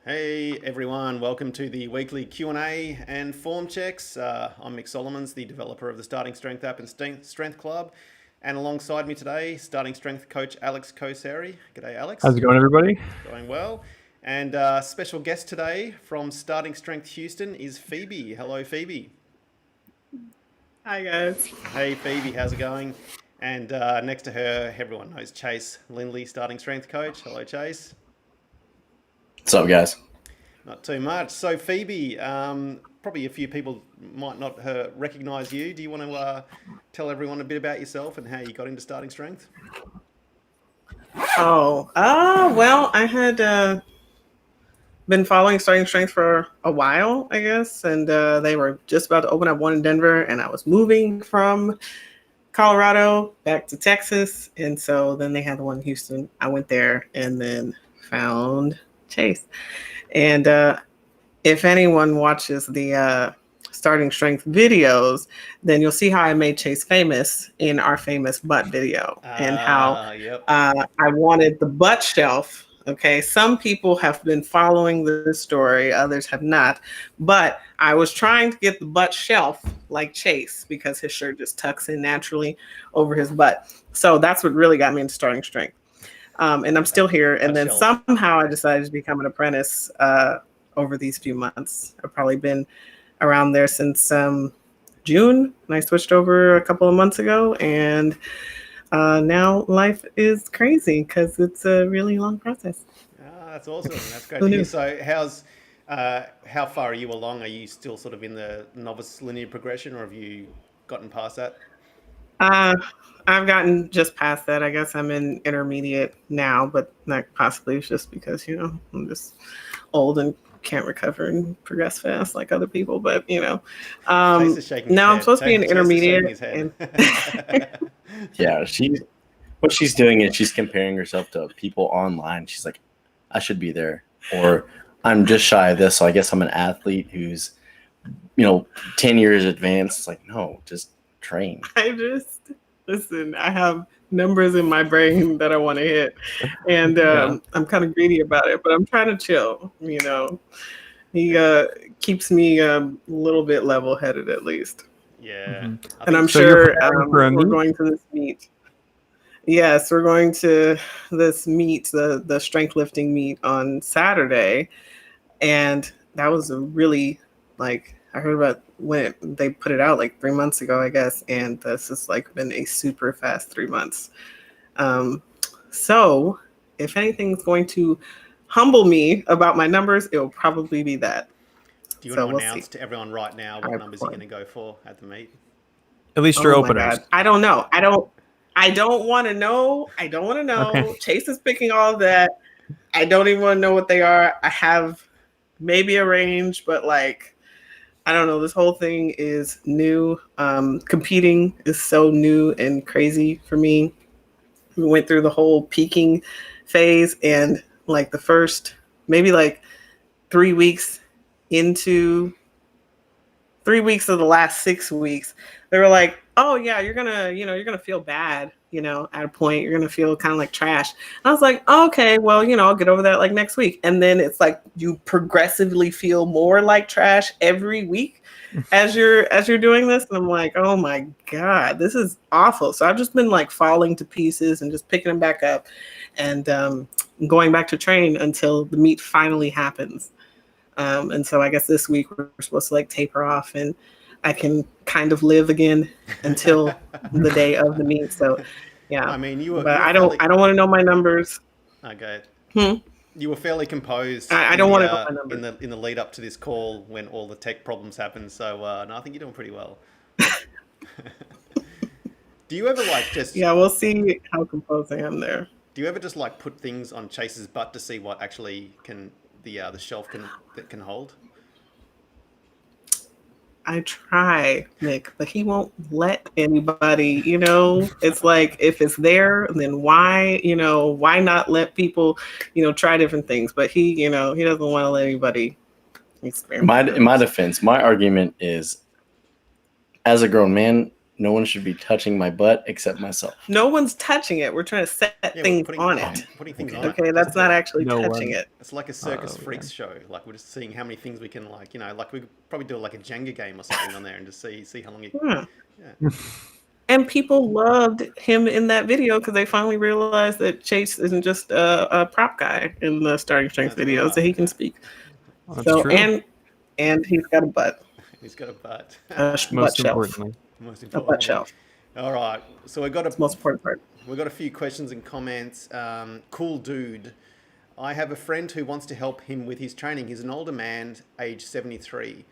Hey everyone, welcome to the weekly Q&A and form checks. I'm Mick Solomons, the developer of the Starting Strength app and Strength Club. And alongside me today, Starting Strength coach Alex Kosari. G'day How's Alex. it going, everybody? Going well. And special guest today from Starting Strength Houston is Phoebe. Hello Phoebe. Hi guys. Hey Phoebe, how's it going? And next to her, everyone knows Chase Lindley, Starting Strength coach. Hello Chase. What's up, guys? Not too much. So Phoebe, probably a few people might not recognize you. Do you want to tell everyone a bit about yourself and how you got into Starting Strength? Well, I had been following Starting Strength for a while, I guess, and they were just about to open up one in Denver, and I was moving from Colorado back to Texas, and so then they had the one in Houston. I went there and then found Chase, and if anyone watches the Starting Strength videos, then you'll see how I made Chase famous in our famous butt video and how Yep. I wanted the butt shelf. Okay, some people have been following this story, others have not, but I was trying to get the butt shelf like Chase because his shirt just tucks in naturally over his butt. So that's what really got me into Starting Strength. And I'm still here. And then somehow I decided to become an apprentice over these few months. I've probably been around there since June, and I switched over a couple of months ago. And now life is crazy because it's a really long process. That's awesome. That's great to hear. So how far are you along? Are you still sort of in the novice linear progression, or have you gotten past that? I've gotten just past that. I guess I'm in intermediate now, but that possibly is just because, I'm just old and can't recover and progress fast like other people. But, now I'm supposed to be an intermediate. Yeah, what she's doing is she's comparing herself to people online. She's like, I should be there, or I'm just shy of this, so I guess I'm an athlete who's 10 years advanced. It's like, no, just train. I have numbers in my brain that I want to hit, and I'm kind of greedy about it, but I'm trying to chill. He keeps me a little bit level-headed at least. Yeah. Mm-hmm. And I'm sure we're going to this meet. Yes, we're going to this meet, the strength lifting meet on Saturday. And that was a really, I heard about when they put it out 3 months ago, I guess. And this has been a super fast 3 months. So if anything's going to humble me about my numbers, it will probably be that. Do you want to announce to everyone right now what numbers you're going to go for at the meet? At least your openers. I don't know. I don't want to know. I don't want to know. Okay. Chase is picking all of that. I don't even want to know what they are. I have maybe a range, but I don't know. This whole thing is new. Competing is so new and crazy for me. We went through the whole peaking phase, and the first maybe 3 weeks into 3 weeks of the last 6 weeks, they were like, oh yeah, you're gonna feel bad, at a point you're gonna feel kind of like trash. And I was like, oh, okay, well, I'll get over that next week. And then it's you progressively feel more like trash every week as you're doing this. And I'm like, oh my God, this is awful. So I've just been falling to pieces and just picking them back up and going back to train until the meet finally happens. And so I guess this week we're supposed to taper off, and I can kind of live again until the day of the meet. So, yeah. I mean, I don't want to know my numbers. Okay. You were fairly composed. I don't want to know my numbers in the lead up to this call when all the tech problems happened. So, no, I think you're doing pretty well. Do you ever just? Yeah, we'll see how composed I am there. Do you ever just put things on Chase's butt to see what actually the shelf can hold? I try, Nick, but he won't let anybody, it's if it's there, then why not let people, try different things? But he doesn't want to let anybody experiment. In my defense, my argument is, as a grown man, no one should be touching my butt except myself. No one's touching it. We're trying to set things on it. Putting things on it. Okay, that's not actually No touching one. it. It's like a circus freaks show. Like we're just seeing how many things we can like we could probably do like a Jenga game or something on there and just see how long you. Yeah. And people loved him in that video because they finally realized that Chase isn't just a prop guy in the starting strength That's videos, right, that he can speak. That's So true. and he's got a butt. He's got a butt. A butt Most shelf. importantly. Most A important. butt shelf. All right, so Most important part. we've got a few questions and comments. Cool dude. I have a friend who wants to help him with his training. He's an older man, age 73.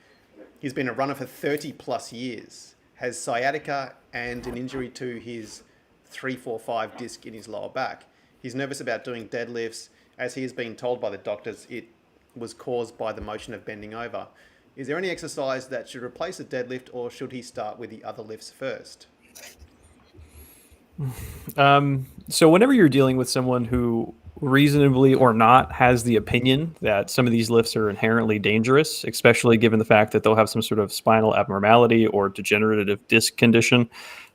He's been a runner for 30 plus years, has sciatica and an injury to his 345 disc in his lower back. He's nervous about doing deadlifts as he has been told by the doctors it was caused by the motion of bending over. Is there any exercise that should replace a deadlift or should he start with the other lifts first? So whenever you're dealing with someone who reasonably or not has the opinion that some of these lifts are inherently dangerous, especially given the fact that they'll have some sort of spinal abnormality or degenerative disc condition,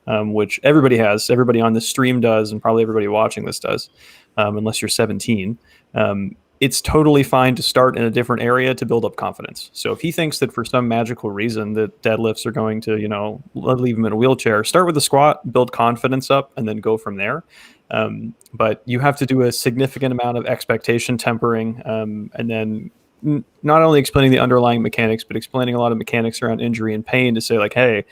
which everybody on this stream does, and probably everybody watching this does, unless you're 17. It's totally fine to start in a different area to build up confidence. So if he thinks that for some magical reason that deadlifts are going to, leave him in a wheelchair, start with the squat, build confidence up, and then go from there. But you have to do a significant amount of expectation tempering, and then not only explaining the underlying mechanics, but explaining a lot of mechanics around injury and pain to say like, hey,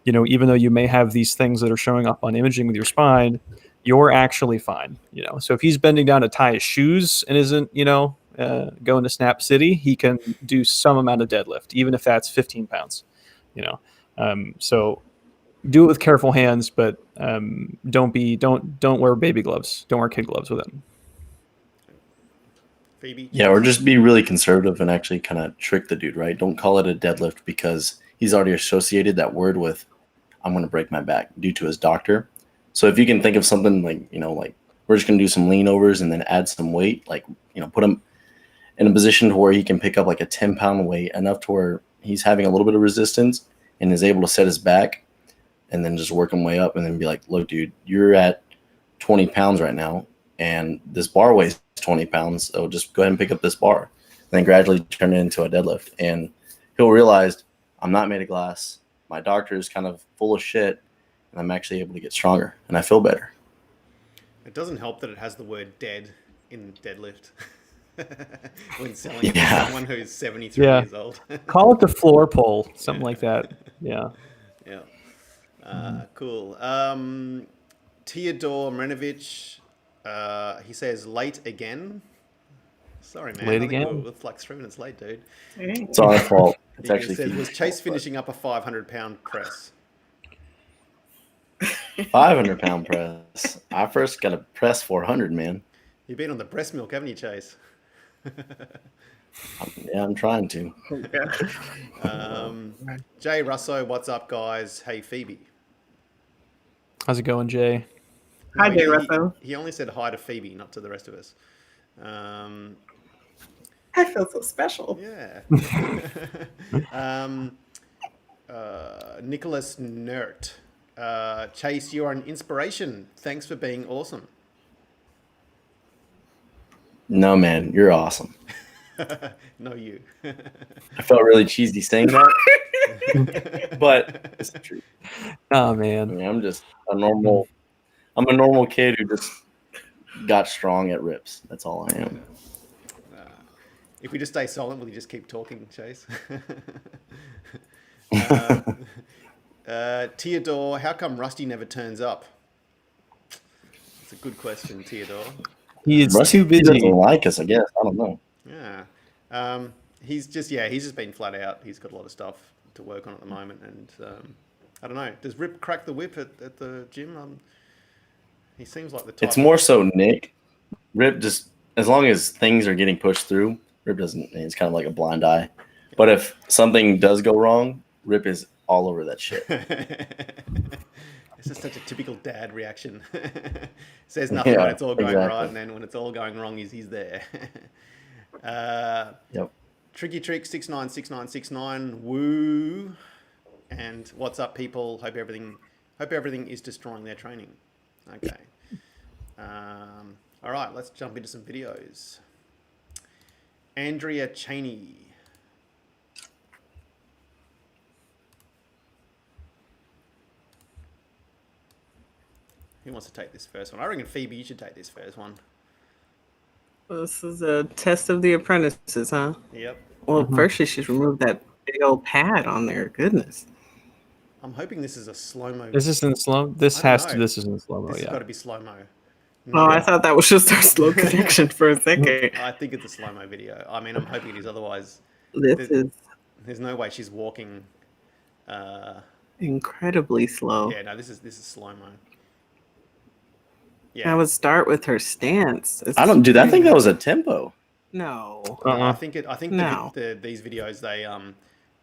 even though you may have these things that are showing up on imaging with your spine, you're actually fine. So if he's bending down to tie his shoes and isn't, going to Snap City, he can do some amount of deadlift, even if that's 15 pounds, so do it with careful hands, but don't wear baby gloves. Don't wear kid gloves with it. Phoebe? Yeah, or just be really conservative and actually kind of trick the dude, right? Don't call it a deadlift because he's already associated that word with I'm going to break my back due to his doctor. So if you can think of something like, we're just going to do some lean overs and then add some weight, put him in a position to where he can pick up like a 10-pound weight, enough to where he's having a little bit of resistance and is able to set his back, and then just work him way up and then be like, look, dude, you're at 20 pounds right now and this bar weighs 20 pounds. So just go ahead and pick up this bar and then gradually turn it into a deadlift. And he'll realize I'm not made of glass. My doctor is kind of full of shit. And I'm actually able to get stronger, and I feel better. It doesn't help that it has the word dead in deadlift when selling it to someone who's 73 years old. Call it the floor pole, something like that. Yeah. Yeah. Cool. Teodor Mrenovic, he says late again. Sorry, man. Late again? It's like 3 minutes late, dude. It's our fault. It's He actually says, was Chase finishing up a 500-pound press? 500-pound press. I first got to press 400, man. You've been on the breast milk, haven't you, Chase? Yeah, I'm trying to. Jay Russo, what's up, guys? Hey, Phoebe. How's it going, Jay? Hi, Jay Russo. He only said hi to Phoebe, not to the rest of us. I feel so special. Yeah. Nicholas Nert. Chase, you are an inspiration. Thanks for being awesome. No, man, you're awesome. No, you. I felt really cheesy saying that, but it's the truth. Oh, I man. mean, I'm just a normal. I'm a normal kid who just got strong at rips. That's all I am. If we just stay silent, will you just keep talking, Chase? Teodor, how come Rusty never turns up? That's a good question, Teodor. He is Rusty too busy. doesn't like us, I guess. I don't know. Yeah. He's just been flat out. He's got a lot of stuff to work on at the moment. And I don't know. Does Rip crack the whip at the gym? He seems like the type. It's more so Nick. Rip just, as long as things are getting pushed through, Rip doesn't, it's kind of like a blind eye. But if something does go wrong, Rip is all over that shit. This is such a typical dad reaction. Says nothing when it's all going right, and then when it's all going wrong, he's there. Yep. Tricky Trick 696969. Woo. And what's up, people? Hope everything Hope everything is destroying their training. Okay. All right, let's jump into some videos. Andrea Cheney. Who wants to take this first one? I reckon Phoebe, you should take this first one. This is a test of the apprentices, huh? Yep. Well, first she should remove that big old pad on there. Goodness. I'm hoping this is a slow-mo. Is this in slow? This I don't has know. to. This is in slow mo. This has Yeah. got to be slow-mo. Oh, I thought that was just our slow connection for a second. I think it's a slow-mo video. I mean, I'm hoping it is. Otherwise, This is there's no way she's walking. incredibly slow. Yeah, no, this is slow-mo. I Yeah. would start with her stance. I think that was a tempo. No. I think No. these videos, they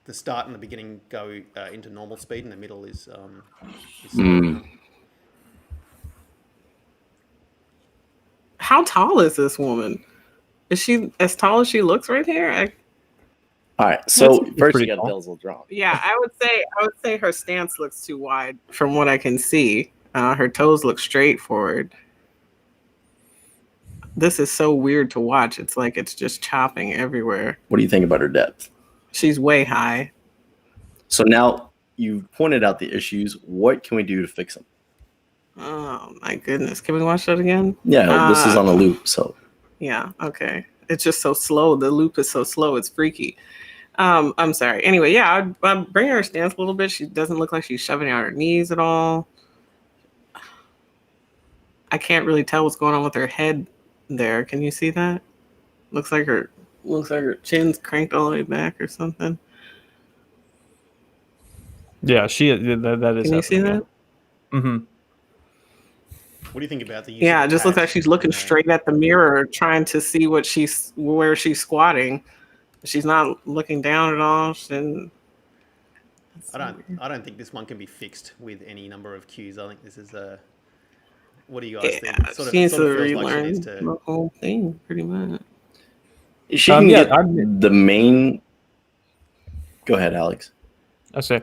the start and the beginning go into normal speed, and the middle is slow. How tall is this woman? Is she as tall as she looks right here? All right, so It's first you pretty got tall. Bill's drawn. Yeah, I would say her stance looks too wide from what I can see. Her toes look straight forward. This is so weird to watch. It's like it's just chopping everywhere. What do you think about her depth? She's way high. So now you've pointed out the issues. What can we do to fix them? Oh my goodness. Can we watch that again? Yeah, this is on a loop, so. Yeah, okay. It's just so slow. The loop is so slow. It's freaky. I'm sorry. Anyway, yeah, I'd bring her stance a little bit. She doesn't look like she's shoving out her knees at all. I can't really tell what's going on with her head there. Can you see that? Looks like her chin's cranked all the way back or something. Yeah, that is. Can you see that? Mm-hmm. What do you think about the use Yeah, of it just looks pads? like she's looking straight at the mirror, trying to see where she's squatting. She's not looking down at all. I don't think this one can be fixed with any number of cues. I think this is a. What do you guys think? It She needs to feels relearn like she needs the to. whole thing, pretty much. She can Yeah, get the main. Go ahead, Alex. I say.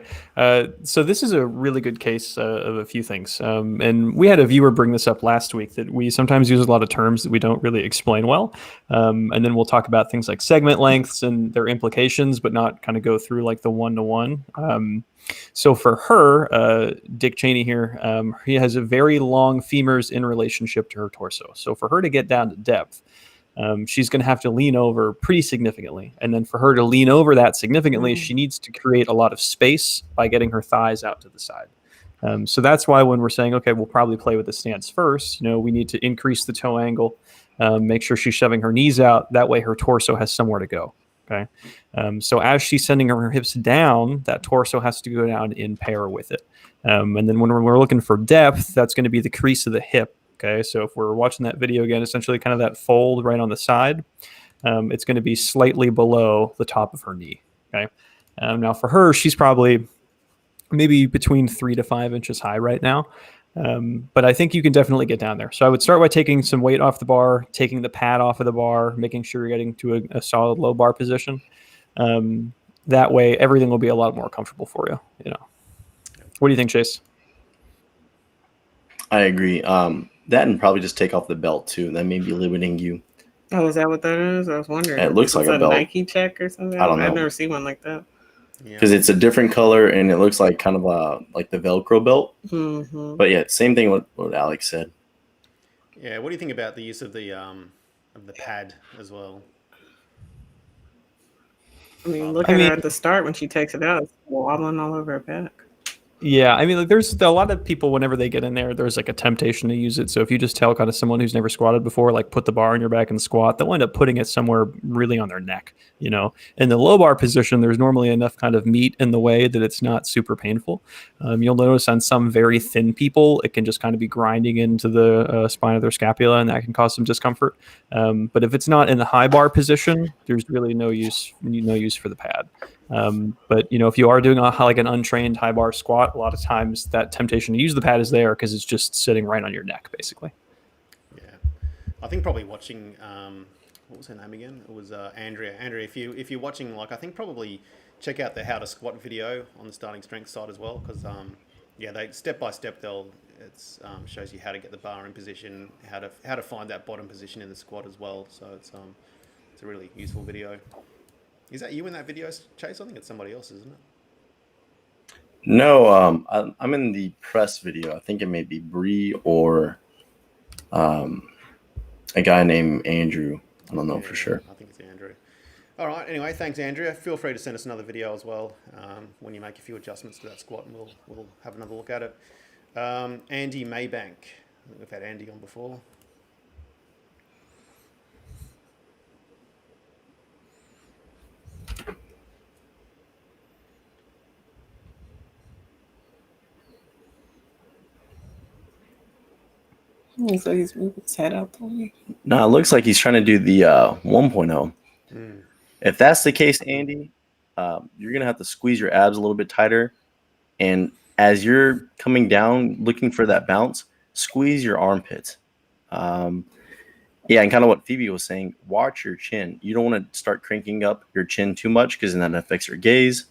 So this is a really good case of a few things. And we had a viewer bring this up last week that we sometimes use a lot of terms that we don't really explain well. And then we'll talk about things like segment lengths and their implications, but not kind of go through like the one-to-one. So for her, Dick Cheney here, he has a very long femurs in relationship to her torso. So for her to get down to depth, she's going to have to lean over pretty significantly. And then for her to lean over that significantly, she needs to create a lot of space by getting her thighs out to the side. So that's why when we're saying, okay, we'll probably play with the stance first, we need to increase the toe angle, make sure she's shoving her knees out. That way her torso has somewhere to go. Okay. So as she's sending her hips down, that torso has to go down in pair with it. And then when we're looking for depth, that's going to be the crease of the hip. Okay, so if we're watching that video again, essentially kind of that fold right on the side, it's going to be slightly below the top of her knee. Okay, now for her, she's probably maybe between 3 to 5 inches high right now, but I think you can definitely get down there. So I would start by taking some weight off the bar, taking the pad off of the bar, making sure you're getting to a solid low bar position. That way, everything will be a lot more comfortable for you. What do you think, Chase? I agree. That and probably just take off the belt too. That may be limiting you. Oh, is that what that is? I was wondering. It looks like Is a that belt. Nike check or something? I don't know. I've never seen one like that. Because it's a different color and it looks like kind of like the Velcro belt. Mm-hmm. But yeah, same thing with what Alex said. Yeah. What do you think about the use of the pad as well? I mean, look at her at the start when she takes it out. It's wobbling all over her back. Yeah, I mean, like, there's a lot of people whenever they get in there's like a temptation to use it. So if you just tell kind of someone who's never squatted before, like put the bar on your back and squat, they'll end up putting it somewhere really on their neck. In the low bar position, there's normally enough kind of meat in the way that it's not super painful. You'll notice on some very thin people, it can just kind of be grinding into the spine of their scapula, and that can cause some discomfort. But if it's not in the high bar position, there's really no use for the pad. But if you are doing like an untrained high bar squat, a lot of times that temptation to use the pad is there because it's just sitting right on your neck, basically. Yeah, I think probably watching. What was her name again? It was Andrea. Andrea, if you're watching, like, I think probably check out the how to squat video on the Starting Strength site as well, because Yeah, they step by step shows you how to get the bar in position, how to find that bottom position in the squat as well. So it's a really useful video. Is that you in that video, Chase? I think it's somebody else, isn't it? No, I'm in the press video. I think it may be Bree or a guy named Andrew. I don't know for sure. I think it's Andrew. All right. Anyway, thanks, Andrea. Feel free to send us another video as well when you make a few adjustments to that squat, and we'll have another look at it. Andy Maybank. I think we've had Andy on before. So he's moving his head out the way. No, it looks like he's trying to do the 1.0. If that's the case, Andy, you're going to have to squeeze your abs a little bit tighter. And as you're coming down, looking for that bounce, squeeze your armpits. Yeah, and kind of what Phoebe was saying, watch your chin. You don't want to start cranking up your chin too much because then that affects your gaze.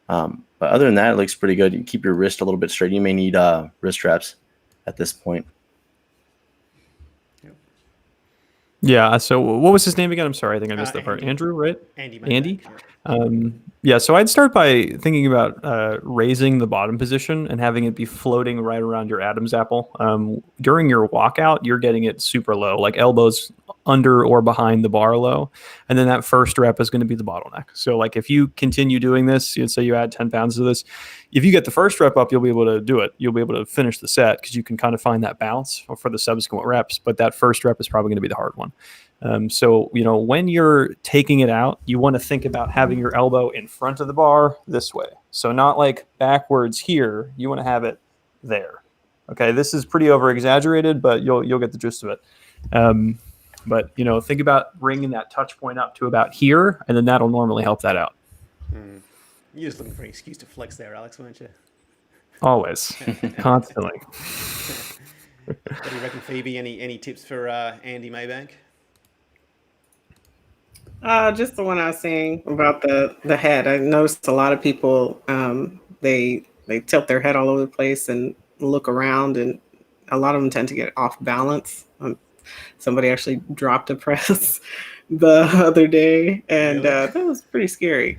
But other than that, it looks pretty good. You keep your wrist a little bit straight. You may need wrist straps at this point. Yeah. So what was his name again? I'm sorry. I think I missed that part. Andy. Andrew, right? Andy Maybank. Andy? Yeah. Yeah. So I'd start by thinking about raising the bottom position and having it be floating right around your Adam's apple. During your walkout, you're getting it super low, like elbows under or behind the bar low. And then that first rep is going to be the bottleneck. So like if you continue doing this, you'd say you add 10 pounds to this, if you get the first rep up, you'll be able to do it. You'll be able to finish the set because you can kind of find that bounce for the subsequent reps. But that first rep is probably going to be the hard one. So, when you're taking it out, you want to think about having your elbow in front of the bar this way. So not like backwards here. You want to have it there. Okay. This is pretty over exaggerated, but you'll get the gist of it. But think about bringing that touch point up to about here, and then that'll normally help that out. You're just looking for an excuse to flex there, Alex, weren't you? Always. Constantly. What do you reckon, Phoebe? Any tips for Andy Maybank? Just the one I was saying about the head. I noticed a lot of people they tilt their head all over the place and look around, and a lot of them tend to get off balance. Somebody actually dropped a press the other day, and Really? that was pretty scary.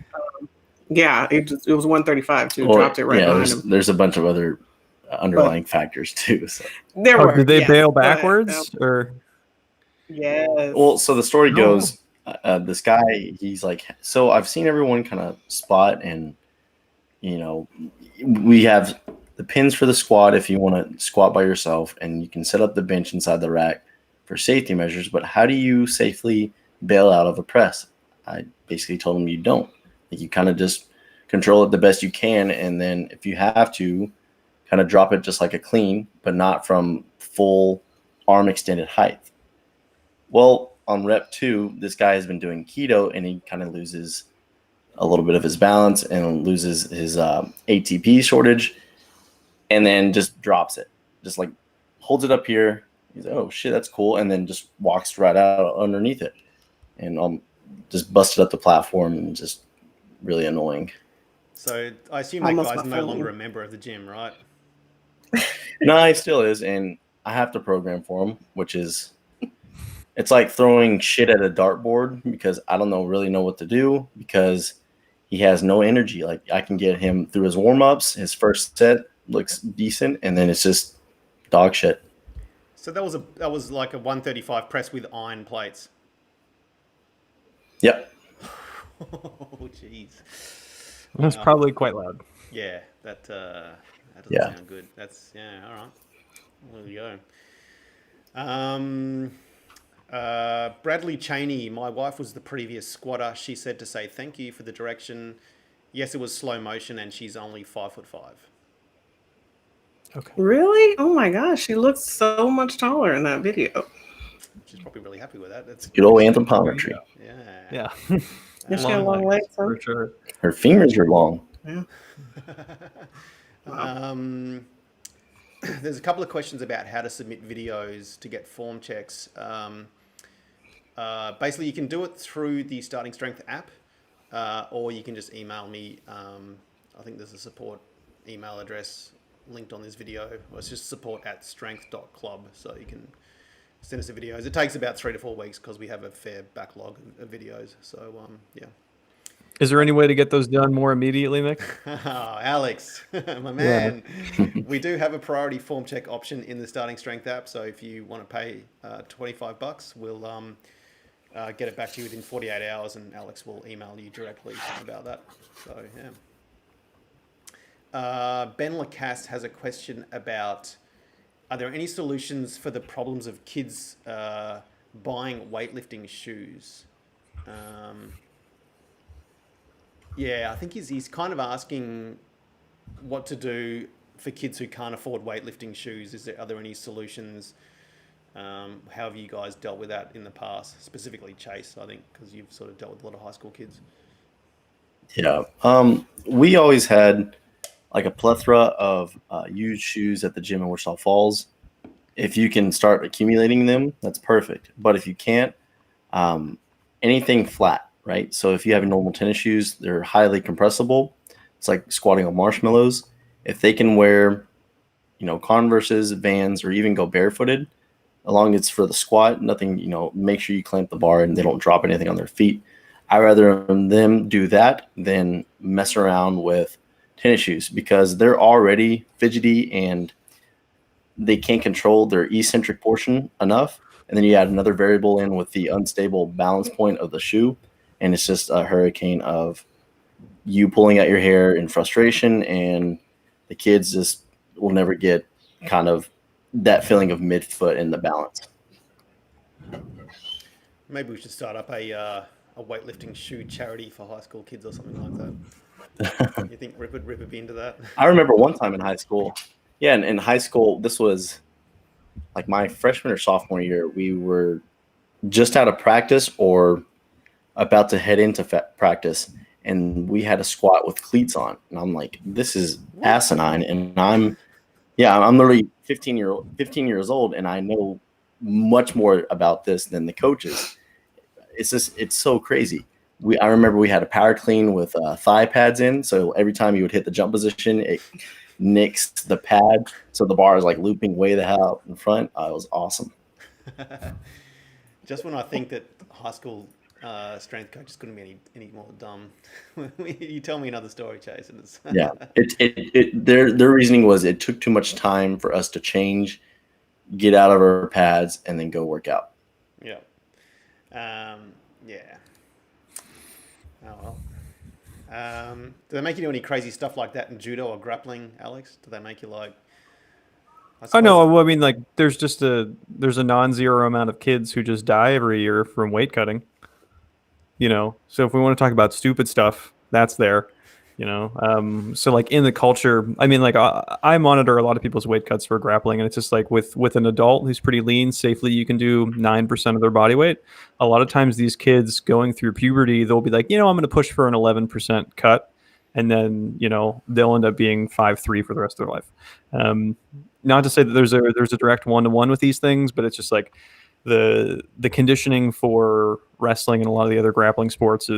Yeah, it was 135 too. Dropped it right behind him. There's a bunch of other underlying factors too. So. There were. Did they yes, bail but, backwards or? Yes. Well, so the story goes, this guy, he's like, so I've seen everyone kind of spot, and we have the pins for the squat if you want to squat by yourself, and you can set up the bench inside the rack for safety measures. But how do you safely bail out of a press? I basically told him you don't. Like, you kind of just control it the best you can, and then if you have to, kind of drop it just like a clean, but not from full arm extended height. Well, on rep 2, this guy has been doing keto, and he kind of loses a little bit of his balance and loses his ATP shortage, and then just drops it. Just like holds it up here. He's like, oh shit, that's cool. And then just walks right out underneath it. And just busted up the platform, and just really annoying. So I assume that guy's no longer a member of the gym, right? No, he still is. And I have to program for him, which is, it's like throwing shit at a dartboard, because I don't really know what to do, because he has no energy. Like, I can get him through his warm-ups. His first set looks decent, and then it's just dog shit. So that was like a 135 press with iron plates. Yep. Oh, jeez. That's probably quite loud. Yeah, that doesn't sound good. That's all right. There we go. Bradley Cheney, my wife was the previous squatter. She said to say thank you for the direction. Yes, it was slow motion, and she's only 5'5". Okay. Really? Oh my gosh, she looks so much taller in that video. She's probably really happy with that. That's good old anthropometry. Yeah. Does she have long legs? For sure. Her femurs are long. Yeah. There's a couple of questions about how to submit videos to get form checks. Basically, you can do it through the Starting Strength app, or you can just email me. I think there's a support email address linked on this video. Well, it's just support@strength.club, so you can send us the videos. It takes about 3 to 4 weeks because we have a fair backlog of videos. So yeah. Is there any way to get those done more immediately, Mick? Alex, my man. We do have a priority form check option in the Starting Strength app. So if you want to pay $25, we'll get it back to you within 48 hours, and Alex will email you directly about that. So yeah. Ben Lacasse has a question about: are there any solutions for the problems of kids buying weightlifting shoes? Yeah, I think he's kind of asking what to do for kids who can't afford weightlifting shoes. Are there any solutions? How have you guys dealt with that in the past? Specifically Chase, I think, because you've sort of dealt with a lot of high school kids. Yeah. We always had like a plethora of used shoes at the gym in Wichita Falls. If you can start accumulating them, that's perfect. But if you can't, anything flat, right? So if you have normal tennis shoes, they're highly compressible. It's like squatting on marshmallows. If they can wear, Converses, Vans, or even go barefooted, as long as it's for the squat, nothing, make sure you clamp the bar and they don't drop anything on their feet. I'd rather them do that than mess around with tennis shoes because they're already fidgety and they can't control their eccentric portion enough. And then you add another variable in with the unstable balance point of the shoe. And it's just a hurricane of you pulling out your hair in frustration, and the kids just will never get kind of that feeling of midfoot in the balance. Maybe we should start up a weightlifting shoe charity for high school kids or something like that. You think Rip would be into that? I remember one time in high school. Yeah, in high school, this was like my freshman or sophomore year. We were just out of practice or about to head into practice, and we had a squat with cleats on. And I'm like, this is asinine. And I'm literally 15 years old, and I know much more about this than the coaches. It's so crazy. I remember we had a power clean with thigh pads in. So every time you would hit the jump position, it nicks the pad. So the bar is like looping way the hell out in front. It was awesome. Just when I think that high school strength coaches couldn't be any more dumb, you tell me another story, Chase. Yeah, their reasoning was it took too much time for us to change, get out of our pads, and then go work out. Yeah. Yeah. Oh well. Do they make you do any crazy stuff like that in judo or grappling, Alex? Do they make you like? I know. Well, I mean, like, there's a non-zero amount of kids who just die every year from weight cutting. So if we want to talk about stupid stuff, that's there. So like in the culture, I mean, like I monitor a lot of people's weight cuts for grappling, and it's just like with an adult who's pretty lean, safely you can do 9% of their body weight. A lot of times these kids going through puberty, they'll be like, I'm going to push for an 11% cut, and then they'll end up being 5'3" for the rest of their life. Not to say that there's a direct one-to-one with these things, but it's just like the conditioning for wrestling and a lot of the other grappling sports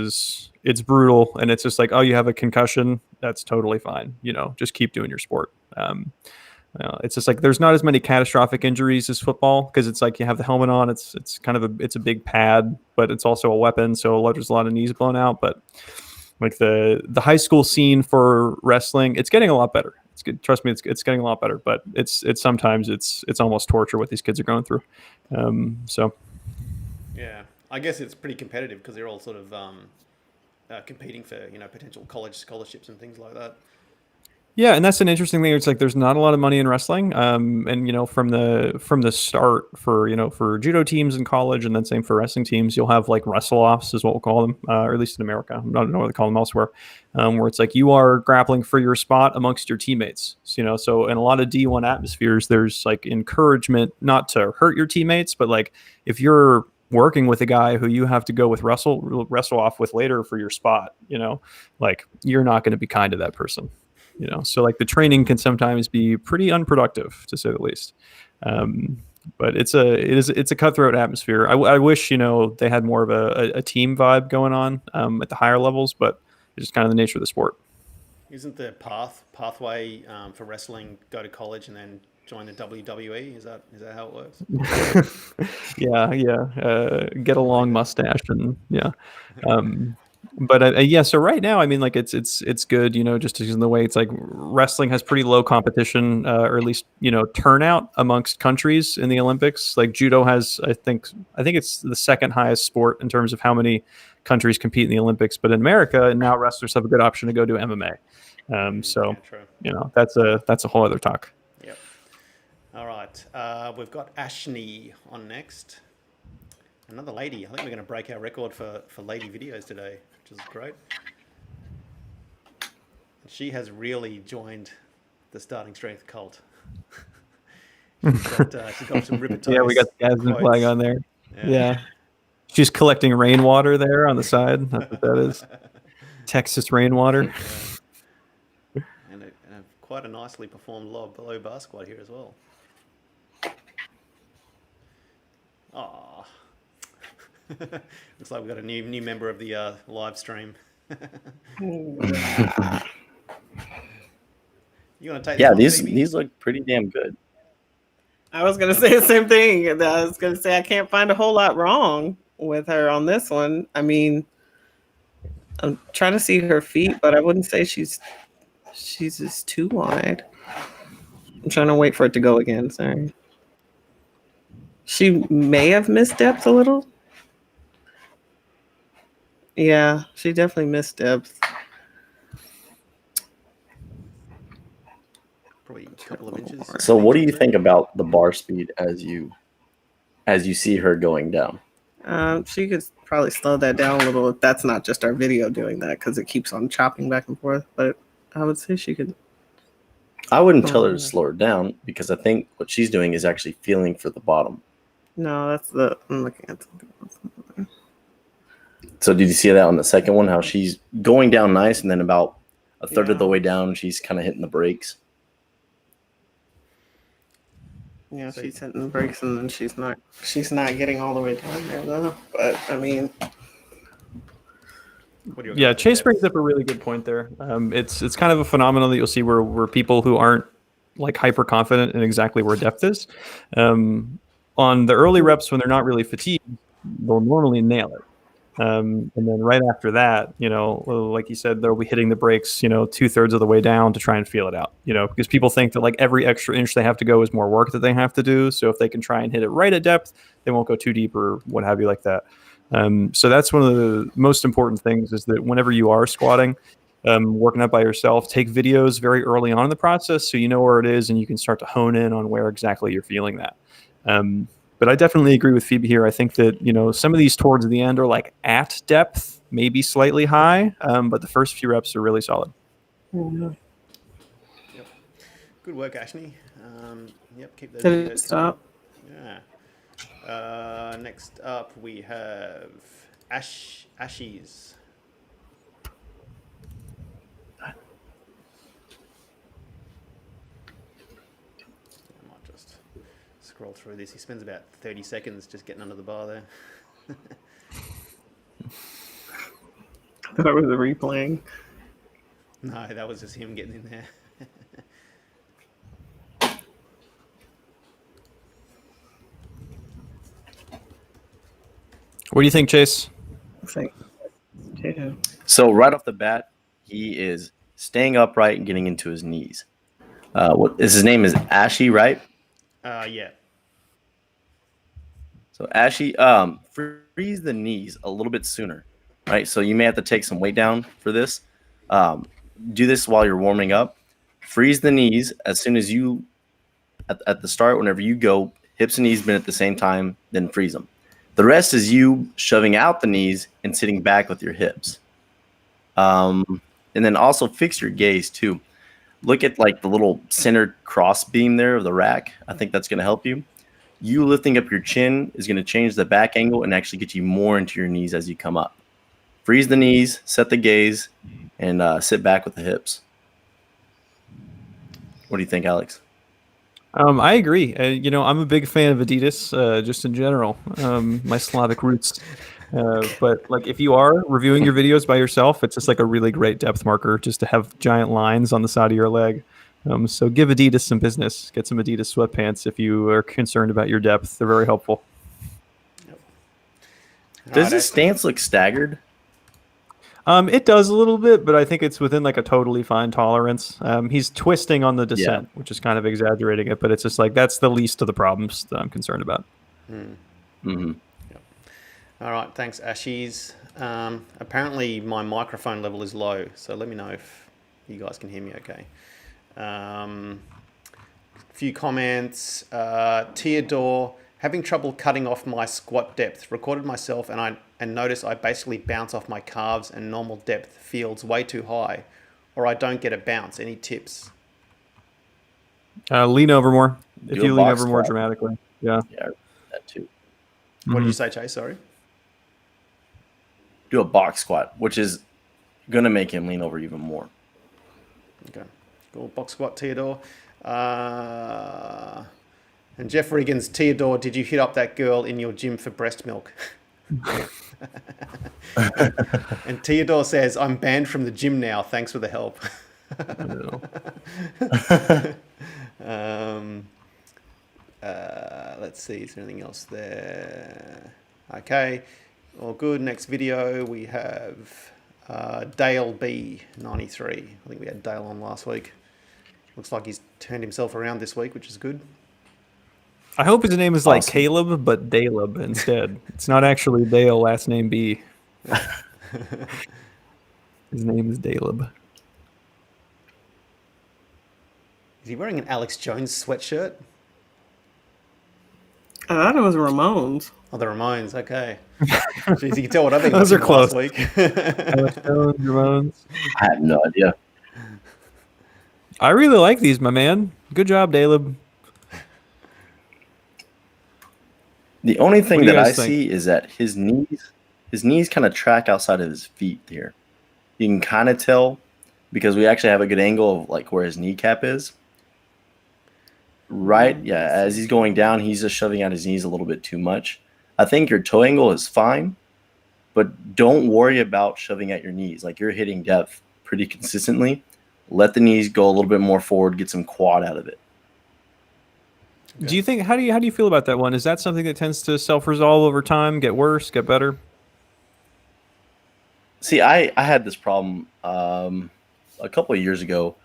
it's brutal, and it's just like, oh, you have a concussion, that's totally fine. Just keep doing your sport. It's just like there's not as many catastrophic injuries as football because it's like you have the helmet on. It's kind of a big pad, but it's also a weapon, so there's a lot of knees blown out. But like the high school scene for wrestling, it's getting a lot better. It's good. Trust me, it's getting a lot better, but it's sometimes it's almost torture what these kids are going through. So yeah, I guess it's pretty competitive because they're all sort of competing for potential college scholarships and things like that. Yeah, and that's an interesting thing. It's like there's not a lot of money in wrestling, and from the start for judo teams in college, and then same for wrestling teams, you'll have like wrestle-offs is what we'll call them, or at least in America. I don't know what they call them elsewhere, where it's like you are grappling for your spot amongst your teammates. So in a lot of D1 atmospheres, there's like encouragement not to hurt your teammates, but like if you're working with a guy who you have to go with wrestle off with later for your spot, like you're not going to be kind to that person. So like the training can sometimes be pretty unproductive, to say the least. But it's a cutthroat atmosphere. I wish they had more of a team vibe going on at the higher levels, but it's just kind of the nature of the sport. Isn't the pathway for wrestling go to college and then join the WWE? Is that how it works? Yeah. Get a long mustache and yeah. Um, but yeah, so right now, I mean, like it's good, just in the way it's like wrestling has pretty low competition, or at least turnout amongst countries in the Olympics. Like judo has, I think it's the second highest sport in terms of how many countries compete in the Olympics. But in America, now wrestlers have a good option to go do MMA. So Yeah, true. that's a whole other talk. Yep. All right. We've got Ashney on next. Another lady. I think we're going to break our record for lady videos today, which is great. She has really joined the starting strength cult. She's got some Ripper Yeah, we got the Gadsden flag on there. Yeah. She's collecting rainwater there on the side. That's what that is. Texas rainwater. Yeah. And quite a nicely performed low bar squat here as well. Oh. Looks like we've got a new member of the live stream. You want to take? Yeah, this one, these look pretty damn good. I was gonna say the same thing. I was gonna say I can't find a whole lot wrong with her on this one. I mean, I'm trying to see her feet, but I wouldn't say she's just too wide. I'm trying to wait for it to go again. Sorry. She may have missed depth a little. Yeah, she definitely missed depth. Probably a couple of inches. So what do you think about the bar speed as you see her going down? She could probably slow that down a little if that's not just our video doing that because it keeps on chopping back and forth. But I would say she could. I wouldn't tell her to slow her down because I think what she's doing is actually feeling for the bottom. No, I'm looking at something else. So did you see that on the second one? How she's going down nice, and then about a third of the way down, she's kind of hitting the brakes. Yeah, she's hitting the brakes, and then she's not getting all the way down there though. But I mean, yeah, Chase brings up a really good point there. It's kind of a phenomenon that you'll see where people who aren't like hyper confident in exactly where depth is, on the early reps when they're not really fatigued, they'll normally nail it. And then right after that, like you said, they'll be hitting the brakes, 2/3 of the way down to try and feel it out, because people think that like every extra inch they have to go is more work that they have to do. So if they can try and hit it right at depth, they won't go too deep or what have you like that. So that's one of the most important things is that whenever you are squatting, working out by yourself, take videos very early on in the process so you know where it is and you can start to hone in on where exactly you're feeling that. But I definitely agree with Phoebe here. I think that, some of these towards the end are like at depth, maybe slightly high, but the first few reps are really solid. mm-hmm. Yep. Good work, Ashney. Yep, keep those Did it videos stop? Yeah. Next up, we have Ashies. Scroll through this. He spends about 30 seconds just getting under the bar there. I thought it was a replaying. No, that was just him getting in there. What do you think, Chase? So right off the bat, he is staying upright and getting into his knees. His name is Ashy, right? Yeah. So Ashy, freeze the knees a little bit sooner, right? So you may have to take some weight down for this. Do this while you're warming up. Freeze the knees as soon as you, at the start, whenever you go, hips and knees bend at the same time, then freeze them. The rest is you shoving out the knees and sitting back with your hips. And then also fix your gaze too. Look at like the little center cross beam there of the rack. I think that's going to help you. You lifting up your chin is going to change the back angle and actually get you more into your knees as you come up. Freeze the knees, set the gaze, and sit back with the hips. What do you think, Alex? I agree. I'm a big fan of Adidas, just in general. My Slavic roots. But like if you are reviewing your videos by yourself, it's just like a really great depth marker just to have giant lines on the side of your leg. So give Adidas some business. Get some Adidas sweatpants if you are concerned about your depth. They're very helpful. Does his stance look staggered? It does a little bit, but I think it's within like a totally fine tolerance. He's twisting on the descent, which is kind of exaggerating it, but it's just like that's the least of the problems that I'm concerned about. Mm-hmm. Yep. All right, thanks, Ashies. Apparently my microphone level is low, so let me know if you guys can hear me okay. Few comments. Theodore, having trouble cutting off my squat depth. Recorded myself and notice I basically bounce off my calves and normal depth feels way too high, or I don't get a bounce. Any tips? Lean over more. If Do a you lean box over more squat. dramatically. Yeah. Yeah, that too. What did you say, Chase? Sorry. Do a box squat, which is gonna make him lean over even more. Okay. Cool. Box squat, Theodore. And Jeff Regan's, Theodore, did you hit up that girl in your gym for breast milk? And Theodore says, I'm banned from the gym now. Thanks for the help. Let's see, is there anything else there? Okay, all good. Next video, we have Dale B93. I think we had Dale on last week. Looks like he's turned himself around this week, which is good. I hope his name is like Awesome. Caleb, but Daleb instead. It's not actually Dale, last name B. His name is Daleb. Is he wearing an Alex Jones sweatshirt? I thought it was Ramones. Oh, the Ramones. Okay. Jeez, you can tell what I've been Those watching are close. last week. Alex Jones, Ramones. I have no idea. I really like these, my man. Good job, Daleb. The only What thing do you that I guys think? see is that his knees kind of track outside of his feet here. You can kind of tell because we actually have a good angle of like where his kneecap is. Right, yeah. As he's going down, he's just shoving out his knees a little bit too much. I think your toe angle is fine, but don't worry about shoving out your knees. Like you're hitting depth pretty consistently. Let the knees go a little bit more forward, get some quad out of it. Do you think how do you feel about that one? Is that something that tends to self-resolve over time, get worse, get better? See, I had this problem a couple of years ago,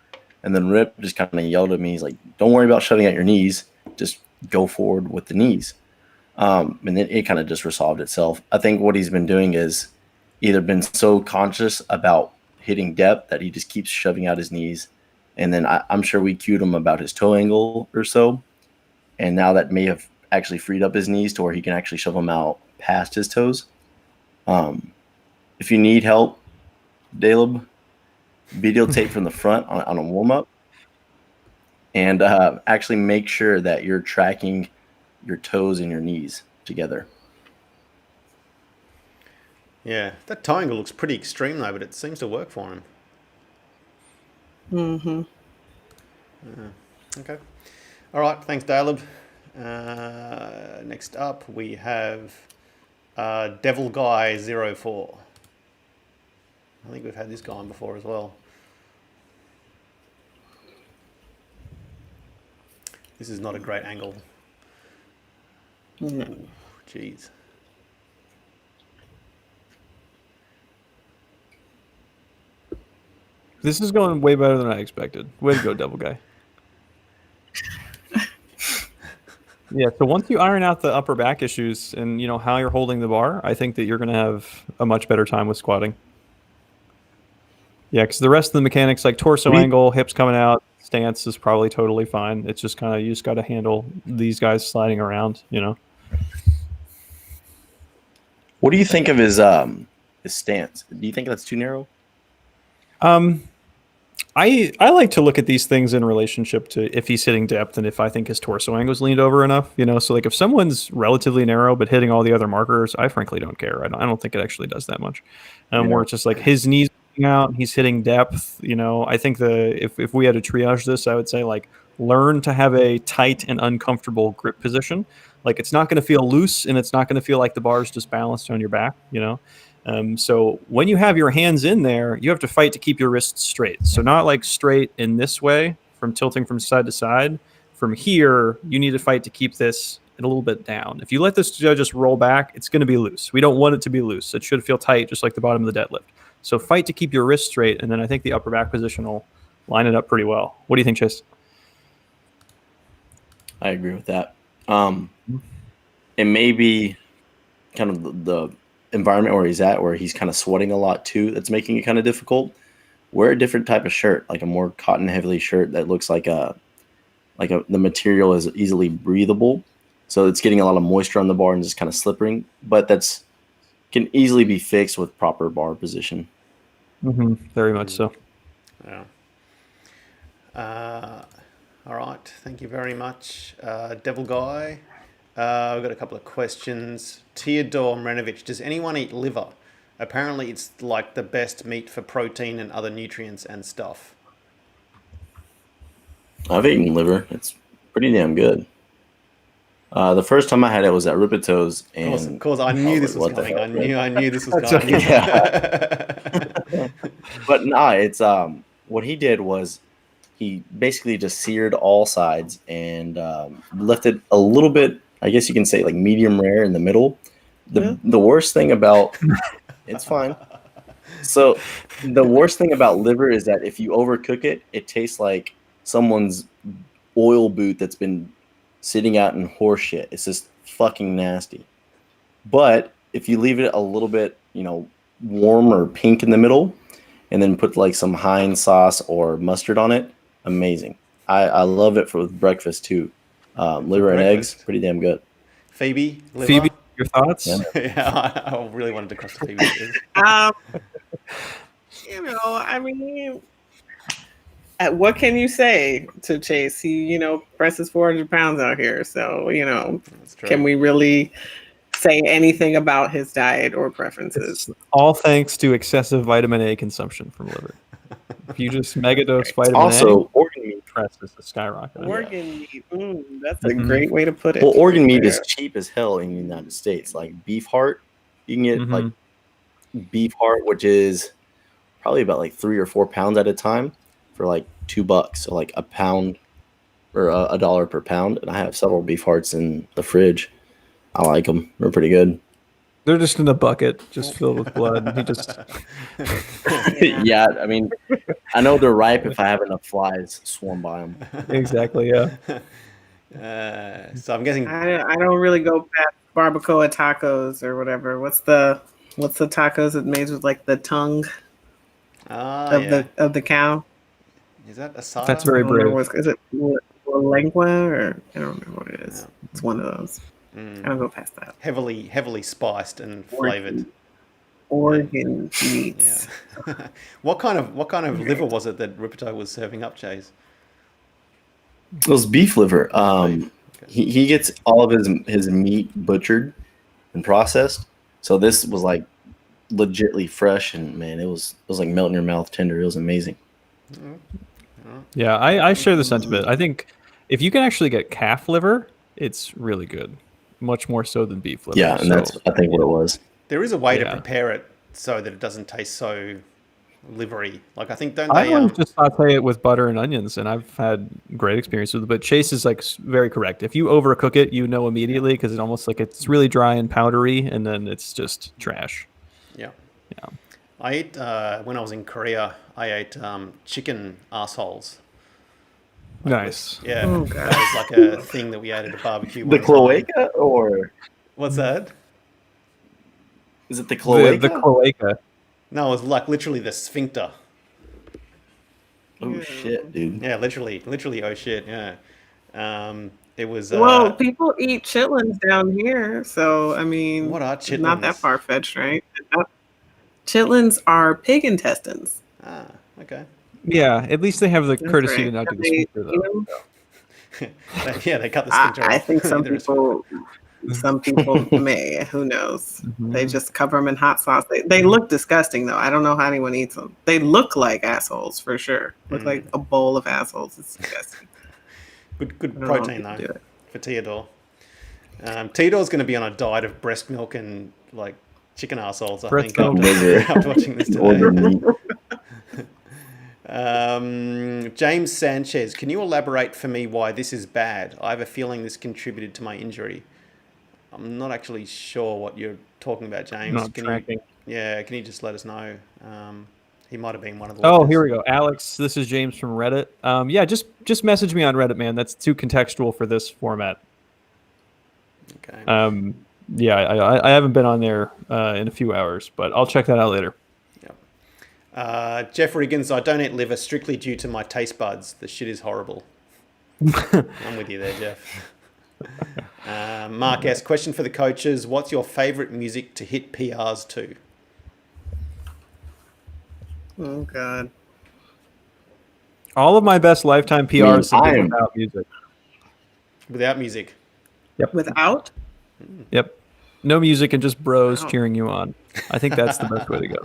and then Rip just kind of yelled at me. He's like, don't worry about shoving out your knees. Just go forward with the knees. And then it kind of just resolved itself. I think what he's been doing is either been so conscious about hitting depth that he just keeps shoving out his knees. And then I'm sure we cued him about his toe angle or so. And now that may have actually freed up his knees to where he can actually shove them out past his toes. If you need help, Daleb, videotape from the front on a warm-up. And actually make sure that you're tracking your toes and your knees together. Yeah, that toe angle looks pretty extreme though, but it seems to work for him. Mm-hmm. Okay. All right, thanks, Daleb. Next up, we have Devil Guy 04. I think we've had this guy on before as well. This is not a great angle. Mm-hmm. Jeez. This is going way better than I expected. Way to go, Devil Guy. Yeah, so once you iron out the upper back issues and you know how you're holding the bar, I think that you're going to have a much better time with squatting. Yeah, because the rest of the mechanics like torso angle, hips coming out, stance is probably totally fine. It's just kind of you just got to handle these guys sliding around, you know. What do you think of his stance? Do you think that's too narrow? I like to look at these things in relationship to if he's hitting depth and if I think his torso angle is leaned over enough, you know. So like if someone's relatively narrow but hitting all the other markers, I frankly don't care. I don't think it actually does that much. Where it's just like his knees out, he's hitting depth, you know. I think if we had to triage this, I would say like learn to have a tight and uncomfortable grip position. Like it's not going to feel loose and it's not going to feel like the bar is just balanced on your back, you know? So when you have your hands in there, you have to fight to keep your wrists straight. So not like straight in this way from tilting from side to side. From here, you need to fight to keep this a little bit down. If you let this just roll back, it's going to be loose. We don't want it to be loose. It should feel tight, just like the bottom of the deadlift. So fight to keep your wrist straight, and then I think the upper back position will line it up pretty well. What do you think, Chase? I agree with that. It may be kind of the environment where he's at, where he's kind of sweating a lot too, that's making it kind of difficult. Wear a different type of shirt, like a more cotton heavy shirt that looks like the material is easily breathable. So it's getting a lot of moisture on the bar and just kind of slipping, but can easily be fixed with proper bar position. Very much so. Yeah. All right. Thank you very much, Devil Guy. We've got a couple of questions. Teodor Mrenovic, does anyone eat liver? Apparently it's like the best meat for protein and other nutrients and stuff. I've eaten liver. It's pretty damn good. The first time I had it was at Ripeto's, and Of course, I knew this was coming. I knew this was coming. But nah, it's what he did was he basically just seared all sides and left it a little bit, I guess you can say, like medium rare in the middle. The worst thing about it's fine. So the worst thing about liver is that if you overcook it, it tastes like someone's oil boot that's been sitting out in horse shit. It's just fucking nasty. But if you leave it a little bit, warm or pink in the middle, and then put like some Heinz sauce or mustard on it, amazing. I love it for breakfast too. Liver and eggs, pretty damn good. Phoebe, liver? Phoebe, your thoughts? Yeah, I really wanted to cross to Phoebe. I mean, what can you say to Chase? He, presses 400 pounds out here. So, can we really say anything about his diet or preferences? It's all thanks to excessive vitamin A consumption from liver. If you just megadose vitamin also, A, organ meat prices to skyrocket. Organ meat, that's a great way to put it. Well, organ meat is cheap as hell in the United States. Like beef heart, you can get like beef heart, which is probably about like 3 or 4 pounds at a time for like $2. So like a pound or $1 per pound. And I have several beef hearts in the fridge. I like them. They're pretty good. They're just in a bucket, just filled with blood. He just yeah, I mean, I know they're ripe if I have enough flies swarm by them. Exactly, yeah. So I'm guessing I don't really go past barbacoa tacos or whatever. What's the tacos that made with like the tongue of the cow? Is that asada? That's very brave. Is it lengua or I don't remember what it is. Yeah. It's one of those. I don't go past that. Heavily spiced and flavored. Organ meats. Yeah. What kind of liver was it that Ripito was serving up, Chase? It was beef liver. Okay. He gets all of his meat butchered and processed. So this was like legitly fresh, and man, it was like melt in your mouth, tender. It was amazing. Yeah, I share the sentiment. I think if you can actually get calf liver, it's really good. Much more so than beef liver. Yeah, and that's I think what it was. There is a way to prepare it so that it doesn't taste so livery. Like I think I always just saute it with butter and onions, and I've had great experience with it. But Chase is like very correct. If you overcook it, immediately because it almost like it's really dry and powdery, and then it's just trash. Yeah. I ate when I was in Korea. I ate chicken assholes. Nice. Yeah, that was like a thing that we ate at a barbecue. The cloaca, or what's that? Is it the cloaca? The cloaca. No, it was like literally the sphincter. Oh shit, dude. Yeah, literally. Oh shit. Yeah. It was. Well, people eat chitlins down here, so I mean, what are chitlins? Not that far fetched, right? Chitlins are pig intestines. Ah, okay. Yeah, at least they have the courtesy to not do the sphincter, though. Yeah, they cut the sphincter off. I think some people may. Who knows? They just cover them in hot sauce. They look disgusting, though. I don't know how anyone eats them. They look like assholes, for sure. Look like a bowl of assholes. It's disgusting. Good I don't know if protein you can do though it. for Theodore. Theodore's going to be on a diet of breast milk and like chicken assholes, I Breast think, milk. after watching this Order today. meat. James Sanchez, can you elaborate for me why this is bad? I have a feeling this contributed to my injury. I'm not actually sure what you're talking about, James. Not Can tracking. can you just let us know? He might have been one of the Oh, lifters. here we go. Alex, this is James from Reddit. Yeah, just message me on Reddit, man. That's too contextual for this format. Okay. Yeah, I haven't been on there in a few hours, but I'll check that out later. Yep. Jeff Riggins, I don't eat liver strictly due to my taste buds. The shit is horrible. I'm with you there, Jeff. Mark S. Question for the coaches. What's your favourite music to hit PRs to? Oh God. All of my best lifetime PRs have been without music. Without music? Without? Yep. No music and just bros Wow. cheering you on. I think that's the best way to go.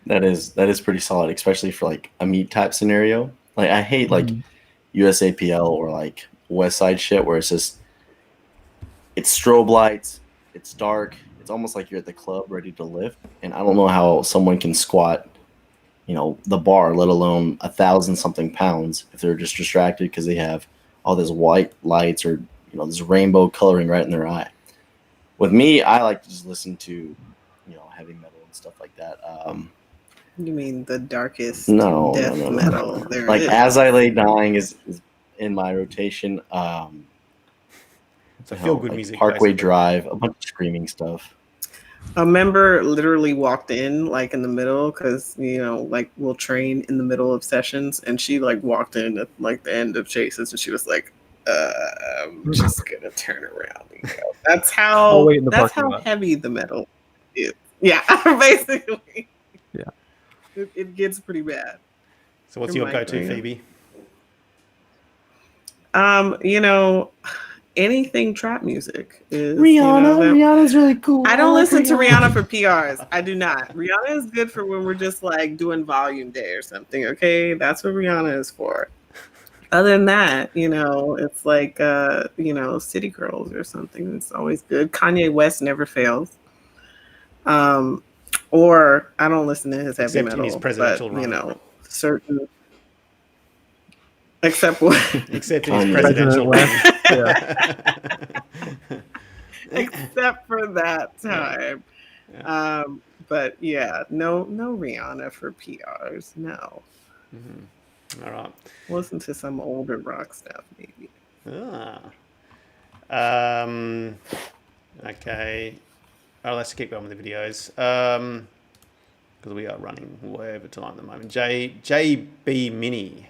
That is pretty solid, especially for like a meet type scenario. Like I hate like USAPL or like West Side shit where it's strobe lights, it's dark, it's almost like you're at the club ready to lift, and I don't know how someone can squat, the bar, let alone 1,000 something pounds if they're just distracted because they have all this white lights or this rainbow coloring right in their eye. With me, I like to just listen to heavy metal and stuff like that. You mean the darkest death metal? There like is. As I Lay Dying is in my rotation. So feel good like music. Parkway basically. Drive, a bunch of screaming stuff. A member literally walked in like in the middle because like we'll train in the middle of sessions, and she like walked in at like the end of chases, and she was like, "I'm just gonna turn around and go." That's I'll wait in the that's parking how lot. heavy the metal is. Yeah, basically. Yeah. It gets pretty bad. So what's Your your go-to, mic, Phoebe? Anything trap music is Rihanna's really cool. I don't listen to Rihanna for PRs. I do not. Rihanna is good for when we're just like doing volume day or something. Okay, that's what Rihanna is for. Other than that, it's like City Girls or something. It's always good. Kanye West never fails. Or I don't listen to his heavy Except metal, in his presidential but run. certain. Except what? Except in his Kanye. presidential run. Except for that time. But yeah, no Rihanna for PRs. No. Mm-hmm. All right. Listen to some older rock stuff, maybe. Okay. Oh, let's keep going with the videos. Because we are running way over time at the moment. JB Mini.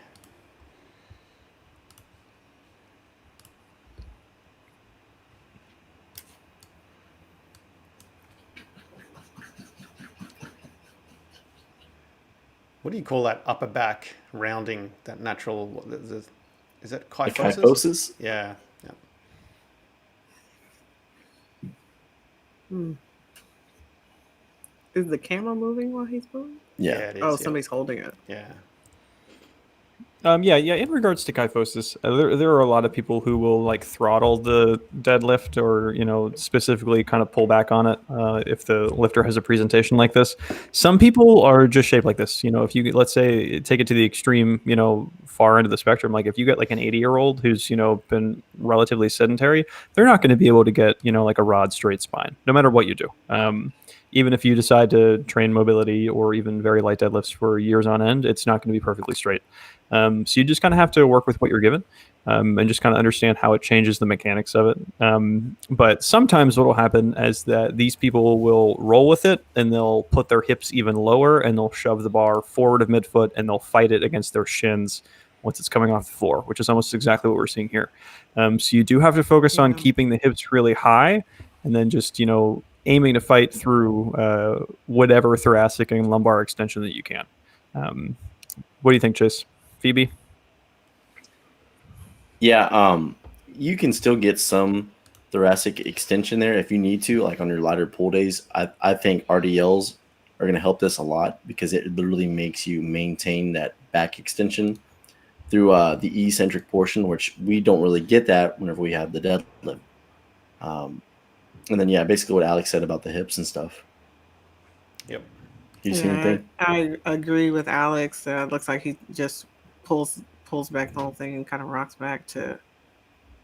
What do you call that upper back rounding, that natural, is that kyphosis? Kyphosis? Yeah. Is the camera moving while he's moving? Yeah. It is, Oh, yeah. somebody's holding it. Yeah. Yeah. In regards to kyphosis, there are a lot of people who will like throttle the deadlift or specifically kind of pull back on it if the lifter has a presentation like this. Some people are just shaped like this. If you let's say take it to the extreme, far end of the spectrum, like if you get like an 80-year-old who's been relatively sedentary, they're not going to be able to get like a rod straight spine, no matter what you do. Even if you decide to train mobility or even very light deadlifts for years on end, it's not going to be perfectly straight. So you just kind of have to work with what you're given and just kind of understand how it changes the mechanics of it. But sometimes what will happen is that these people will roll with it and they'll put their hips even lower and they'll shove the bar forward of midfoot and they'll fight it against their shins once it's coming off the floor, which is almost exactly what we're seeing here. So you do have to focus on keeping the hips really high and then just, aiming to fight through whatever thoracic and lumbar extension that you can. What do you think, Chase? Phoebe? Yeah, you can still get some thoracic extension there if you need to, like on your lighter pull days. I think RDLs are going to help this a lot because it literally makes you maintain that back extension through the eccentric portion, which we don't really get that whenever we have the deadlift. And then yeah, basically what Alex said about the hips and stuff. Yep. You see anything? I agree with Alex. It looks like he just pulls back the whole thing and kind of rocks back to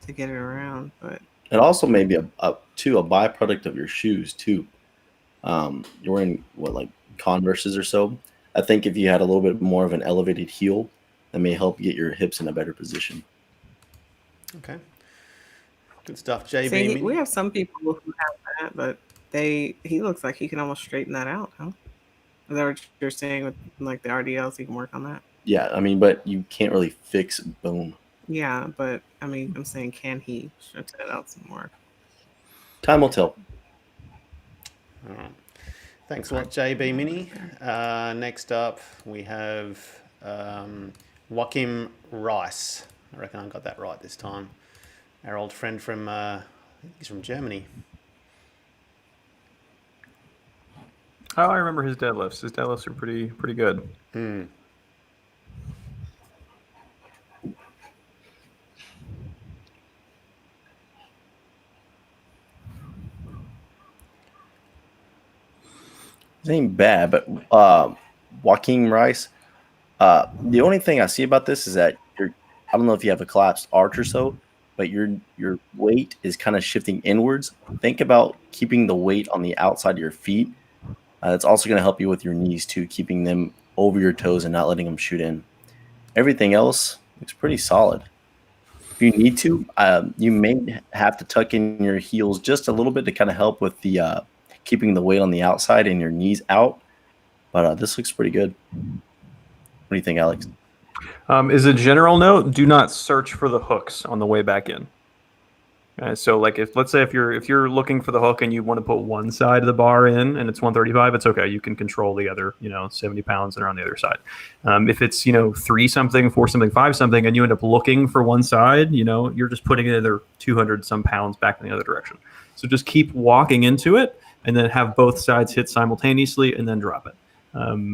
get it around. But it also may be a byproduct of your shoes too. You're wearing what, like Converses or so. I think if you had a little bit more of an elevated heel, that may help get your hips in a better position. Okay. Good stuff, JB. See, we have some people who have that, but he looks like he can almost straighten that out, huh? Is that what you're saying with like the RDLs? You can work on that. Yeah, I mean, but you can't really fix bone. Yeah, but I mean, I'm saying, can he stretch that out some more? Time will tell. All right. Thanks a lot, JB Mini. Next up, we have Joachim Rice. I reckon I got that right this time. Our old friend from, I think he's from Germany. Oh, I remember his deadlifts. His deadlifts are pretty good. It ain't bad, but Joaquin Rice, the only thing I see about this is that I don't know if you have a collapsed arch or so, but your weight is kind of shifting inwards. Think about keeping the weight on the outside of your feet. It's also going to help you with your knees too, keeping them over your toes and not letting them shoot in. Everything else looks pretty solid. If you need to, you may have to tuck in your heels just a little bit to kind of help with the keeping the weight on the outside and your knees out. But this looks pretty good. What do you think, Alex? As a general note, do not search for the hooks on the way back in. So like let's say if you're looking for the hook and you want to put one side of the bar in and it's 135, it's okay. You can control the other, 70 pounds that are on the other side. If it's, 3 something, 4 something, 5 something, and you end up looking for one side, you're just putting another 200 some pounds back in the other direction. So just keep walking into it and then have both sides hit simultaneously and then drop it.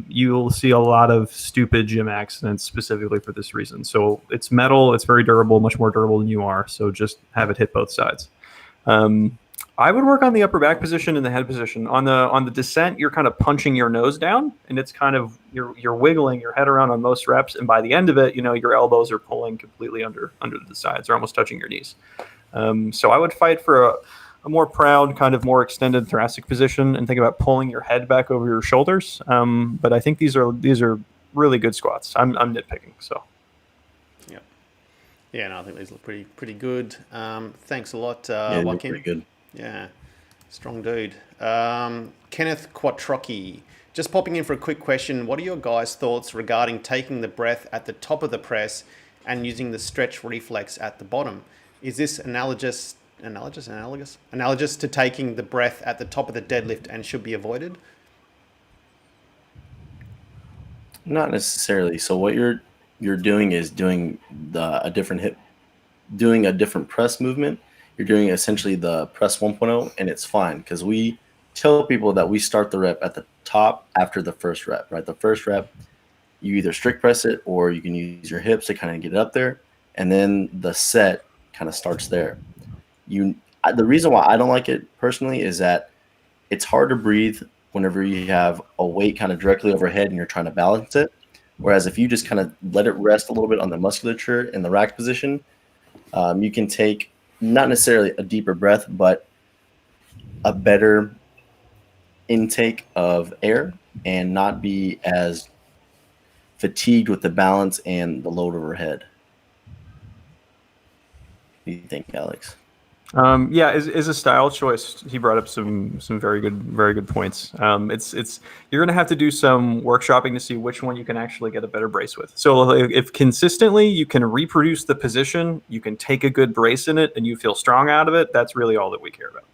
You'll see a lot of stupid gym accidents specifically for this reason. So it's metal, it's very durable, much more durable than you are. So just have it hit both sides. I would work on the upper back position and the head position. On the descent, you're kind of punching your nose down, and it's kind of you're wiggling your head around on most reps. And by the end of it, your elbows are pulling completely under the sides, or almost touching your knees. So I would fight for a more proud, kind of more extended thoracic position, and think about pulling your head back over your shoulders. But I think these are really good squats. I'm nitpicking, so. Yeah, no, I think these look pretty good. Thanks a lot, Yeah, Joaquin. pretty good. Yeah, strong dude. Kenneth Quattrocchi, just popping in for a quick question. What are your guys' thoughts regarding taking the breath at the top of the press and using the stretch reflex at the bottom? Is this analogous to taking the breath at the top of the deadlift and should be avoided? Not necessarily. So what you're doing is doing a different press movement. You're doing essentially the press 1.0, and it's fine because we tell people that we start the rep at the top after the first rep, right? The first rep, you either strict press it or you can use your hips to kind of get it up there, and then the set kind of starts there. The reason why I don't like it personally is that it's hard to breathe whenever you have a weight kind of directly overhead and you're trying to balance it. Whereas if you just kind of let it rest a little bit on the musculature in the rack position, you can take not necessarily a deeper breath, but a better intake of air and not be as fatigued with the balance and the load overhead. What do you think, Alex? Yeah, is a style choice. He brought up some very good points. It's you're gonna have to do some workshopping to see which one you can actually get a better brace with. So if consistently you can reproduce the position, you can take a good brace in it, and you feel strong out of it, that's really all that we care about.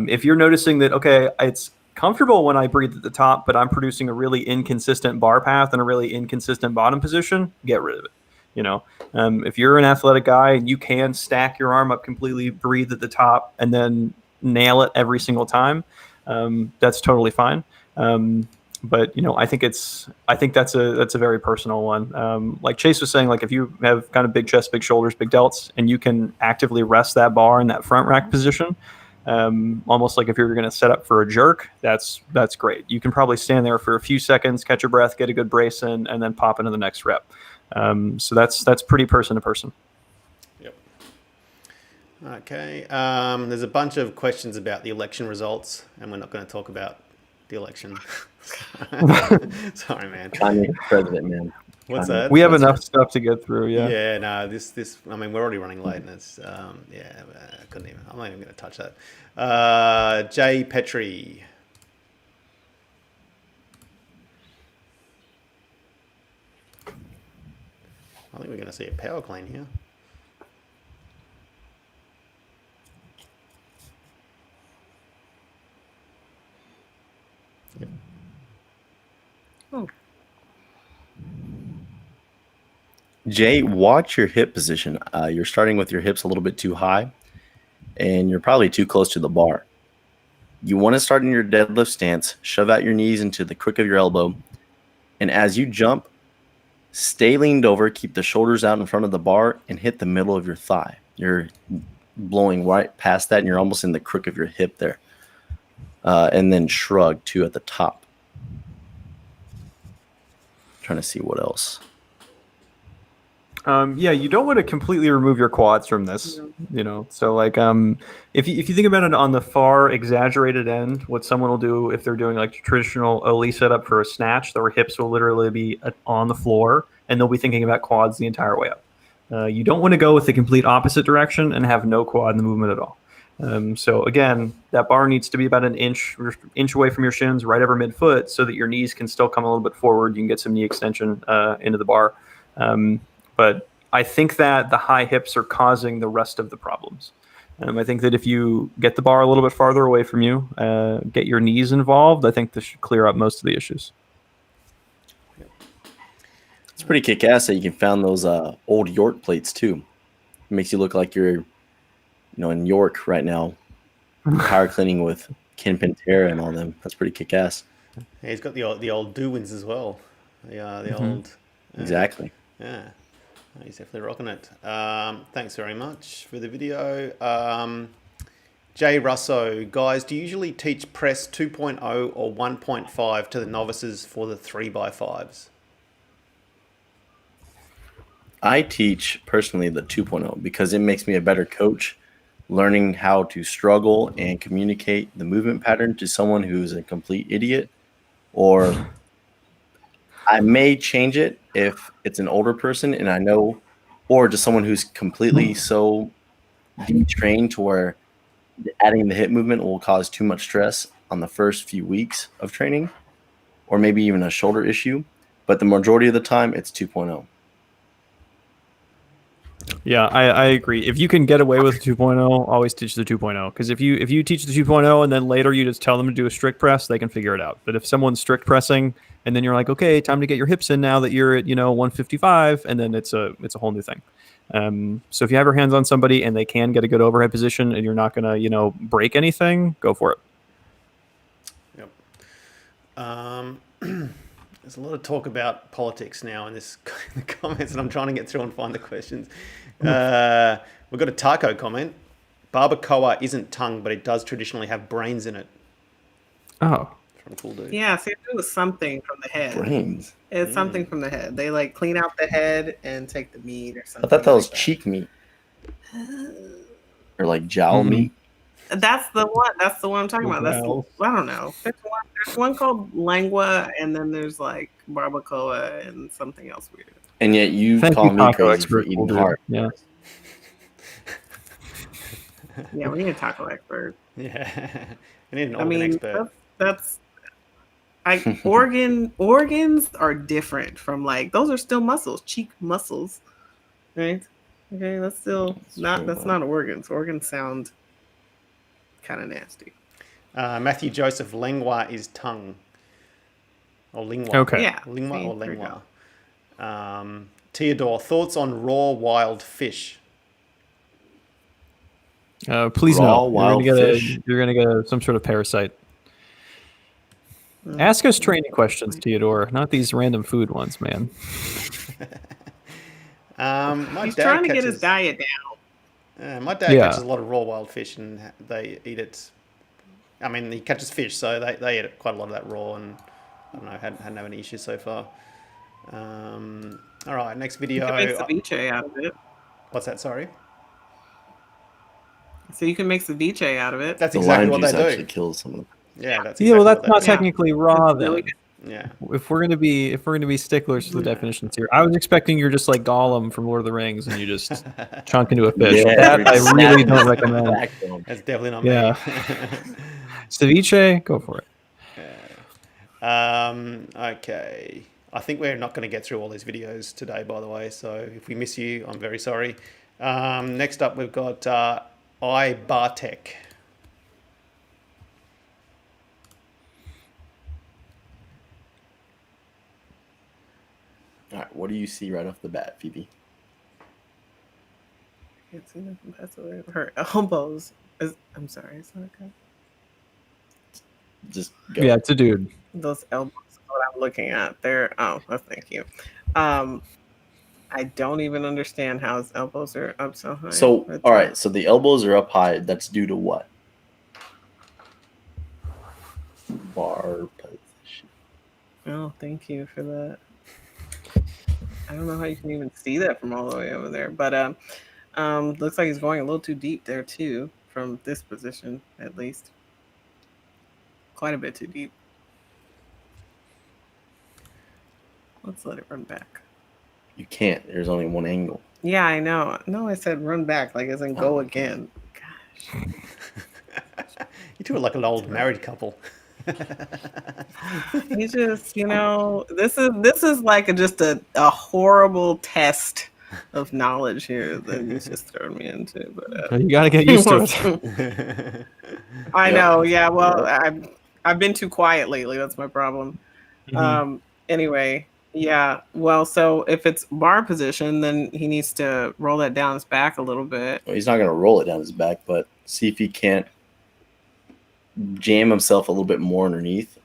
If you're noticing that, okay, it's comfortable when I breathe at the top, but I'm producing a really inconsistent bar path and a really inconsistent bottom position, get rid of it. If you're an athletic guy and you can stack your arm up completely, breathe at the top, and then nail it every single time, that's totally fine. but I think that's a very personal one. Like Chase was saying, like if you have kind of big chest, big shoulders, big delts, and you can actively rest that bar in that front rack position, almost like if you're going to set up for a jerk, that's great. You can probably stand there for a few seconds, catch your breath, get a good brace in, and then pop into the next rep. So that's pretty person to person. Yep. Okay. There's a bunch of questions about the election results, and we're not going to talk about the election. Sorry, man. Kanye president, man. What's that? We have enough stuff to get through. Yeah. Yeah. No. This. I mean, we're already running late, and it's. Yeah. I couldn't even. I'm not even going to touch that. Jay Petrie. I think we're going to see a power clean here. Yep. Oh. Jay, watch your hip position. You're starting with your hips a little bit too high, and you're probably too close to the bar. You want to start in your deadlift stance, shove out your knees into the crook of your elbow, and as you jump, stay leaned over, keep the shoulders out in front of the bar, and hit the middle of your thigh. You're blowing right past that, and you're almost in the crook of your hip there. And then shrug, too, at the top. Trying to see what else. Yeah, you don't want to completely remove your quads from this, So like, if you think about it on the far exaggerated end, what someone will do if they're doing like traditional Oli setup for a snatch, their hips will literally be on the floor, and they'll be thinking about quads the entire way up. You don't want to go with the complete opposite direction and have no quad in the movement at all. So again, that bar needs to be about an inch away from your shins, right over midfoot, so that your knees can still come a little bit forward. You can get some knee extension into the bar. But I think that the high hips are causing the rest of the problems. I think that if you get the bar a little bit farther away from you, get your knees involved, I think this should clear up most of the issues. It's pretty kick-ass that you can find those old York plates, too. It makes you look like you're in York right now, power cleaning with Ken Pantera and all them. That's pretty kick-ass. Yeah, he's got the old do-wins as well. The old. Exactly. Yeah. He's definitely rocking it. Thanks very much for the video. Jay Russo, guys, do you usually teach press 2.0 or 1.5 to the novices for the 3x5s? I teach personally the 2.0 because it makes me a better coach, learning how to struggle and communicate the movement pattern to someone who's a complete idiot. Or I may change it if it's an older person and I know, or just someone who's completely so detrained to where adding the hip movement will cause too much stress on the first few weeks of training, or maybe even a shoulder issue. But the majority of the time, it's 2.0. Yeah, I agree. If you can get away with 2.0, always teach the 2.0. Because if you teach the 2.0 and then later you just tell them to do a strict press, they can figure it out. But if someone's strict pressing and then you're like, okay, time to get your hips in now that you're at 155, and then it's a whole new thing. So if you have your hands on somebody and they can get a good overhead position and you're not gonna break anything, go for it. Yep. There's a lot of talk about politics now in the comments, and I'm trying to get through and find the questions. We've got a Taco comment. Barbacoa isn't tongue, but it does traditionally have brains in it. Oh. From Cool Dude. Yeah, so it was something from the head. Brains. It's something from the head. They like clean out the head and take the meat or something. I thought that was like cheek meat. Or like jowl meat. That's the one. That's the one I'm talking about. That's I don't know. There's one called lengua, and then there's like barbacoa and something else weird. And yet you call me crazy for eating heart. Yeah. Yeah, we need a taco expert. Yeah, we need an organ expert. That's organs are different from like those are still muscles, cheek muscles, right? Okay, that's not organs. Organs sound kind of nasty. Matthew Joseph, lengua is tongue. Or lingua. Okay. Yeah. Lingua or lengua. Theodore, thoughts on raw wild fish? Please raw no. Wild you're fish. You're gonna get some sort of parasite. Ask us training questions, Theodore, not these random food ones, man. My He's dad trying to catches, get his diet down. my dad Yeah. catches a lot of raw wild fish, and they eat it. I mean, he catches fish, so they eat quite a lot of that raw, and I don't know, hadn't had any issues so far. All right, next You video. can make ceviche out of it. What's that? Sorry. So you can make ceviche out of it. That's The exactly lime what juice they actually do. kills some of them. Yeah, that's Yeah, well, exactly that's what not they do. technically raw It's really then. Yeah. If we're gonna be sticklers for the definitions here, I was expecting you're just like Gollum from Lord of the Rings, and you just chunk into a fish. Yeah, That I you're really snapping don't the recommend. backbone. That's definitely not Yeah. me. Ceviche, go for it. Okay. I think we're not going to get through all these videos today, by the way. So if we miss you, I'm very sorry. Next up, we've got Bartek. All right, what do you see right off the bat, Phoebe? Can't see nothing past her elbows. I'm sorry, is that okay? Just go. Yeah, it's a dude. Those elbows is what I'm looking at. Thank you. I don't even understand how his elbows are up so high. So, It's, all right, so the elbows are up high. That's due to what? Bar position. Oh, thank you for that. I don't know how you can even see that from all the way over there, but looks like he's going a little too deep there too, from this position at least. Quite a bit too deep. Let's let it run back. You can't. There's only one angle. Yeah, I know. No, I said run back, like as in go again. Gosh. You two are like an old married couple. He just, this is like just a horrible test of knowledge here that he's just thrown me into. But You gotta get used to it. I Yep. know, yeah. Well, I've been too quiet lately. That's my problem. Anyway, yeah. Well, so if it's bar position, then he needs to roll that down his back a little bit. Well, he's not going to roll it down his back, but see if he can't jam himself a little bit more underneath.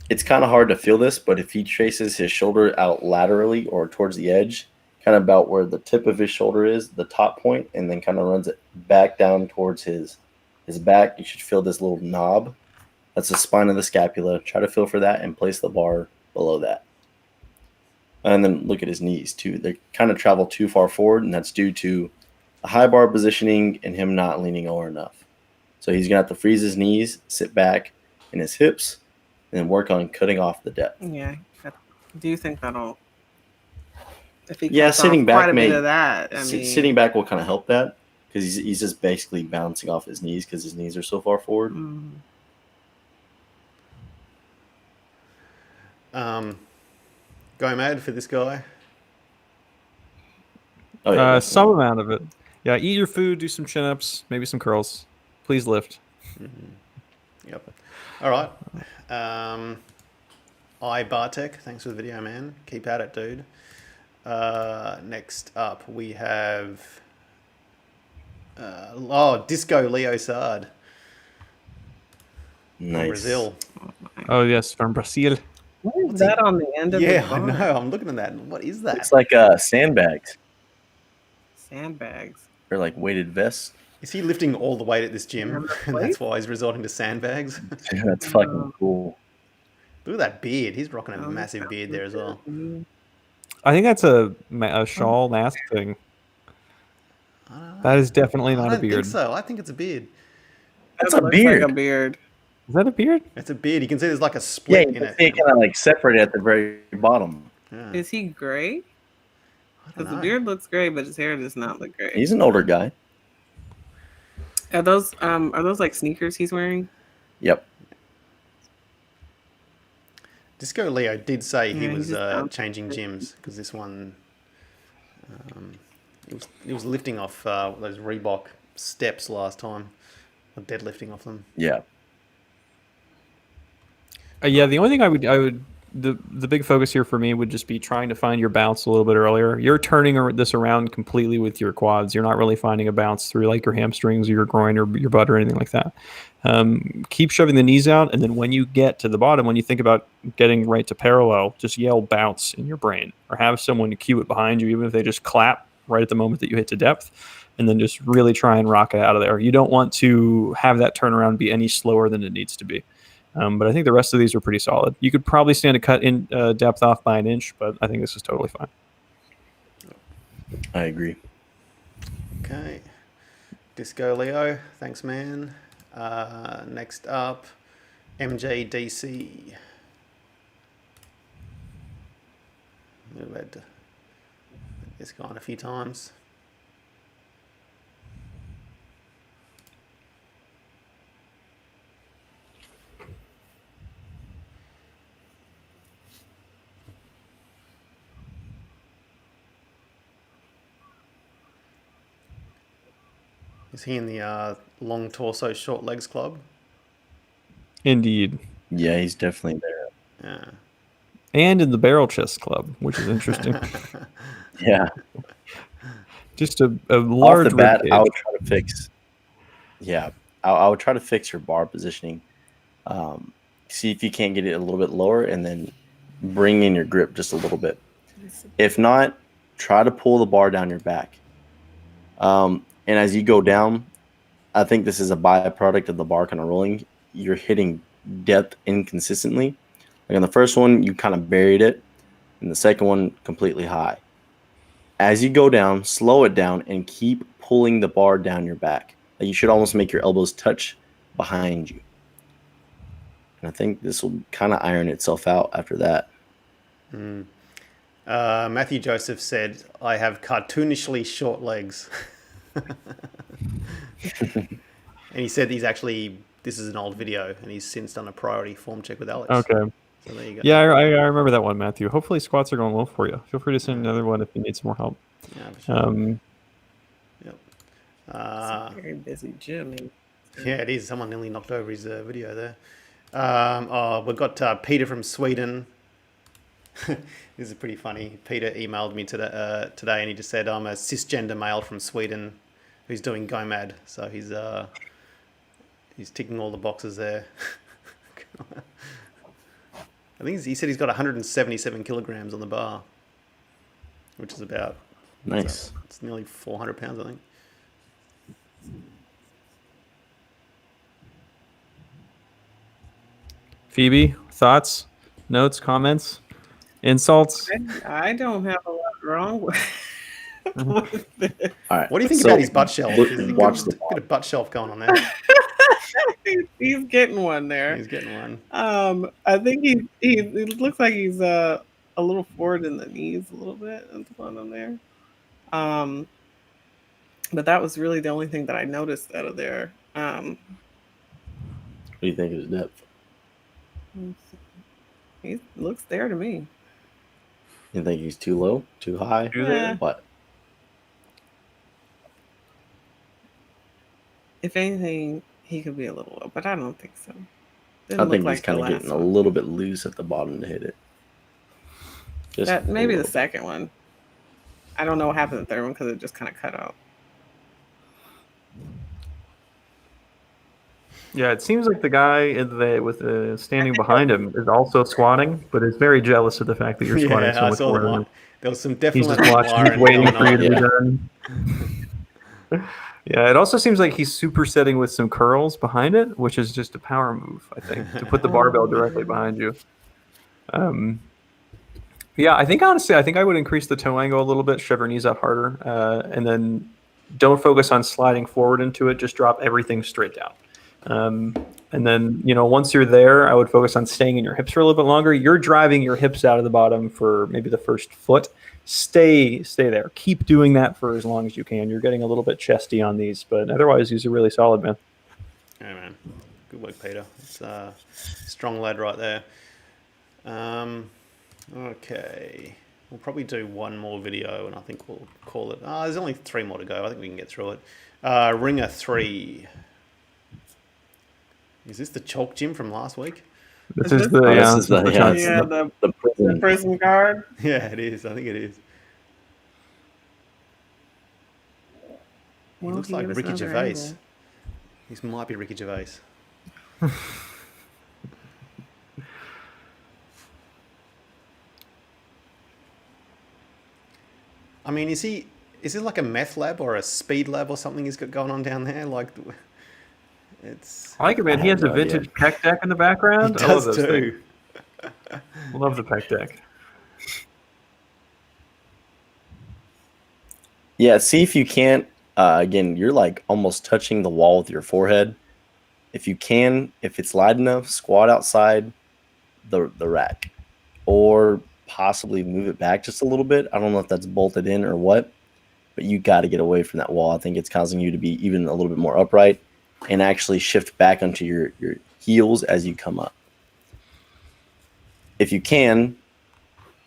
It's kind of hard to feel this, but if he traces his shoulder out laterally or towards the edge, kind of about where the tip of his shoulder is, the top point, and then kind of runs it back down towards his back, you should feel this little knob. That's the spine of the scapula. Try to feel for that and place the bar below that. And then look at his knees too. They kind of travel too far forward, and that's due to a high bar positioning and him not leaning over enough. So he's going to have to freeze his knees, sit back in his hips, and then work on cutting off the depth. Yeah. Do you think that'll? If he Yeah, cuts sitting off back quite a bit of that. I mean, sitting back will kind of help that because he's just basically bouncing off his knees because his knees are so far forward. Go mad for this guy. Oh, yeah, Some amount of it. Yeah, eat your food, do some chin-ups, maybe some curls. Please lift. Yep. All right. Bartek, thanks for the video, man. Keep at it, dude. Next up, we have Disco Leo Sard from nice. Brazil. Oh yes, from Brazil. what is that on the end of the Yeah, I bar? know. I'm looking at that. What is that? It's like sandbags Sandbags. or like weighted vests. Is he lifting all the weight at this gym, Hammer and plate? that's why he's resorting to sandbags? Yeah, that's fucking cool. Look at that beard. He's rocking a massive beard there as well. I think that's a shawl mask thing. That is definitely I not a don't beard. think so. I think it's a beard. That's That a looks beard. Like a beard. Is that a beard? It's a beard. You can see there's like a Yeah, split you in can it. see it kind of like separated at the very bottom. Yeah. Is he gray? I don't Because the know. beard looks gray, but his hair does not look gray. He's an older guy. Are those like sneakers he's wearing? Yep. Disco Leo did say he Yeah, he was just bounced changing gyms because this one, he was lifting off those Reebok steps last time, or deadlifting off them. Yeah. Yeah, the only thing I would the big focus here for me would just be trying to find your bounce a little bit earlier. You're turning this around completely with your quads. You're not really finding a bounce through like your hamstrings or your groin or your butt or anything like that. Keep shoving the knees out, and then when you get to the bottom, when you think about getting right to parallel, just yell bounce in your brain, or have someone cue it behind you, even if they just clap right at the moment that you hit to depth, and then just really try and rock it out of there. You don't want to have that turnaround be any slower than it needs to be. But I think the rest of these are pretty solid. You could probably stand a cut in depth off by an inch, but I think this is totally fine. I agree. Okay. Disco Leo, thanks, man. Next up, MJDC. We've had this guy on a few times. Is he in the long torso, short legs club? Indeed. Yeah, he's definitely there. Yeah. And in the barrel chest club, which is interesting. Yeah. Just a large Off the bat, rib I cage. would try to fix. Yeah, I would try to fix your bar positioning. See if you can't get it a little bit lower, and then bring in your grip just a little bit. If not, try to pull the bar down your back. And as you go down, I think this is a byproduct of the bar kind of rolling. You're hitting depth inconsistently. Like on the first one, you kind of buried it, and the second one completely high. As you go down, slow it down and keep pulling the bar down your back. Like you should almost make your elbows touch behind you. And I think this will kind of iron itself out after that. Matthew Joseph said, I have cartoonishly short legs. And he said this is an old video, and he's since done a priority form check with Alex. Okay. So there you go. Yeah, I remember that one, Matthew. Hopefully squats are going well for you. Feel free to send another one if you need some more help. Yeah, for sure. Yep. It's a very busy gym. Yeah, it is. Someone nearly knocked over his video there. We've got Peter from Sweden. This is pretty funny. Peter emailed me today, and he just said, I'm a cisgender male from Sweden who's doing GOMAD. So he's ticking all the boxes there. I think he said he's got 177 kilograms on the bar, which is about... Nice. It's nearly 400 pounds, I think. Phoebe, thoughts, notes, comments, insults? I don't have a lot wrong with this. All right. What do you think about his butt shelf? Watch the Got a butt shelf going on there. He's getting one there. He's getting one. I think he looks like he's a little forward in the knees a little bit at the bottom there. But that was really the only thing that I noticed out of there. What do you think of his depth? He looks there to me. You think he's too low, too high? Yeah. What? If anything, he could be a little low, but I don't think so. I think he's kind of getting a little bit loose at the bottom to hit it. Just maybe the second one. I don't know what happened to the third one because it just kind of cut out. Yeah, it seems like the guy with the standing behind him is also squatting, but is very jealous of the fact that you're squatting so I much saw more. the than one. him. There was some He's definite just watching, he's wiring waiting going for you to on. be done. Yeah, it also seems like he's supersetting with some curls behind it, which is just a power move, I think, to put the barbell directly behind you. Yeah, I think honestly, I would increase the toe angle a little bit, shove your knees up harder, and then don't focus on sliding forward into it. Just drop everything straight down. And then, once you're there, I would focus on staying in your hips for a little bit longer. You're driving your hips out of the bottom for maybe the first foot. Stay there. Keep doing that for as long as you can. You're getting a little bit chesty on these, but otherwise, these are really solid, man. Yeah, man. Good work, Peter. It's a strong lad right there. Okay. We'll probably do one more video, and I think we'll call it... there's only 3 more to go. I think we can get through it. Ringer 3. Is this the chalk gym from last week? This Is is this the the- yeah, this is this the is yeah, the- it's Yeah, the the prison. prison guard. Yeah, it is. I think it is. He Well, looks he like gave us Ricky another Gervais. angle. This might be Ricky Gervais. I mean, is it like a meth lab or a speed lab or something he's got going on down there? Like, it's... I like it, man. I He have has a no idea. vintage pec deck in the He background. I love does those things. too. Love the pec deck. Yeah, see if you can't. Again, you're like almost touching the wall with your forehead. If you can, if it's light enough, squat outside the rack, or possibly move it back just a little bit. I don't know if that's bolted in or what, but you got to get away from that wall. I think it's causing you to be even a little bit more upright and actually shift back onto your heels as you come up. If you can,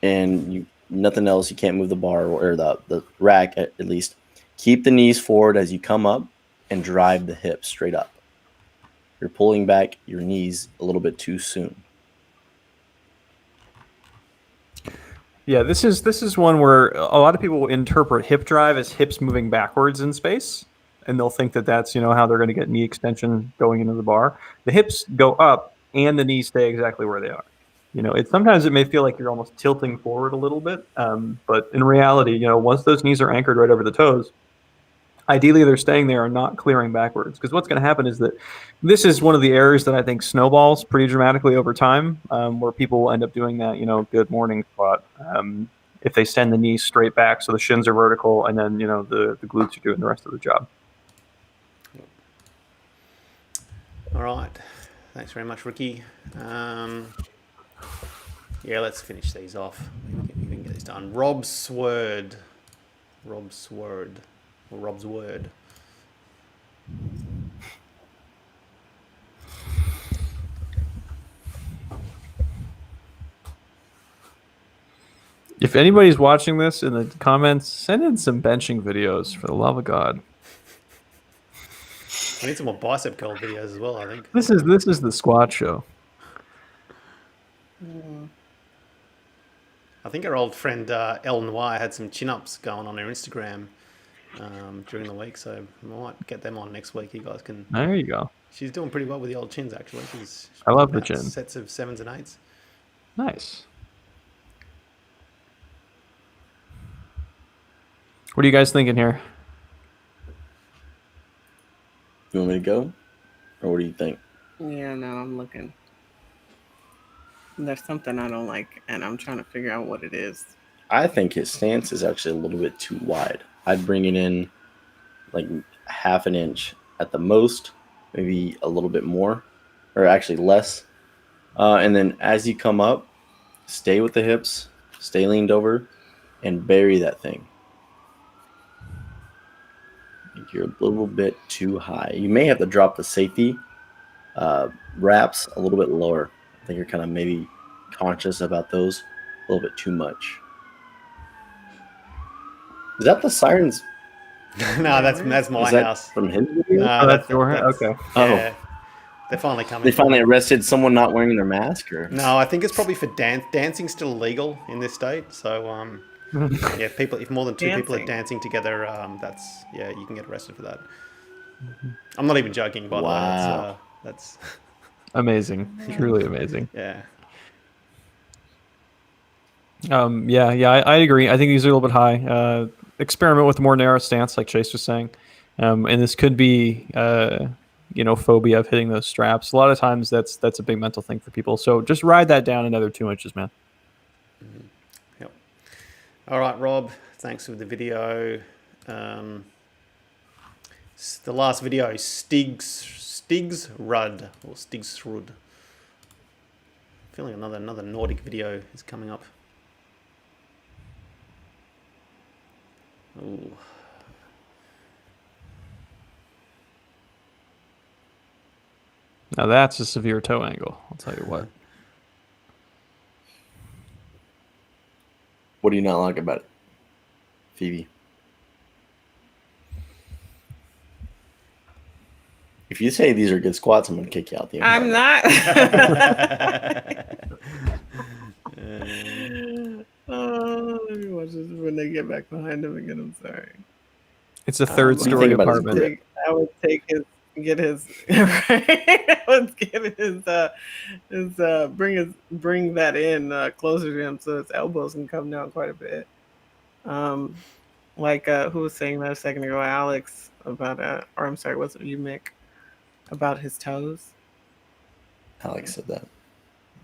and you nothing else, you can't move the bar or the rack at least. Keep the knees forward as you come up and drive the hips straight up. You're pulling back your knees a little bit too soon. Yeah, this is one where a lot of people interpret hip drive as hips moving backwards in space, and they'll think that that's how they're going to get knee extension going into the bar. The hips go up, and the knees stay exactly where they are. Sometimes it may feel like you're almost tilting forward a little bit, but in reality, once those knees are anchored right over the toes, ideally they're staying there and not clearing backwards. Because what's going to happen is that this is one of the errors that I think snowballs pretty dramatically over time, where people will end up doing that, good morning squat. If they send the knees straight back so the shins are vertical, and then the glutes are doing the rest of the job. All right. Thanks very much, Ricky. Yeah, let's finish these off. We can get this done. Rob's word. If anybody's watching this in the comments, send in some benching videos for the love of God. We need some more bicep curl videos as well, I think. This is the squat show. I think our old friend Ellen Y had some chin-ups going on her Instagram during the week, so we might get them on next week. You guys can... There you go. She's doing pretty well with the old chins, actually. I love the out chin. Sets of 7s and 8s. Nice. What are you guys thinking here? You want me to go? Or what do you think? Yeah, no, I'm looking. There's something I don't like, and I'm trying to figure out what it is. I think his stance is actually a little bit too wide. I'd bring it in like half an inch at the most, maybe a little bit more, or actually less. And then as you come up, stay with the hips, stay leaned over, and bury that thing. I think you're a little bit too high. You may have to drop the safety wraps a little bit lower. I think you're kind of maybe conscious about those a little bit too much. Is that the sirens? No, that's my Is that house. from his video? No, that's your house? Okay. Yeah, they're finally coming. They finally arrested someone not wearing their mask, or No, I think it's probably for dancing's still illegal in this state. So, yeah, if more than two people are dancing together, you can get arrested for that. I'm not even joking, by the way. That's Amazing. Truly amazing. yeah. I agree. I think these are a little bit high. Experiment with a more narrow stance, like Chase was saying. And this could be, phobia of hitting those straps. A lot of times that's a big mental thing for people. So just ride that down another 2 inches, man. Yep. All right, Rob. Thanks for the video. The last video, Stigsrud or Stigsrud. Feeling another Nordic video is coming up. Ooh. Now that's a severe toe angle. I'll tell you what. what do you not like about it, Phoebe? If you say these are good squats, I'm gonna kick you out the I'm environment. not. Oh, let me watch this when they get back behind him again. I'm sorry. It's a third What do you story think about his apartment. grip? I would take his, get his, I would get bring that in closer to him so his elbows can come down quite a bit. Like who was saying that a second ago? Alex about or I'm sorry, was it you, Mick? About his toes. Alex said that.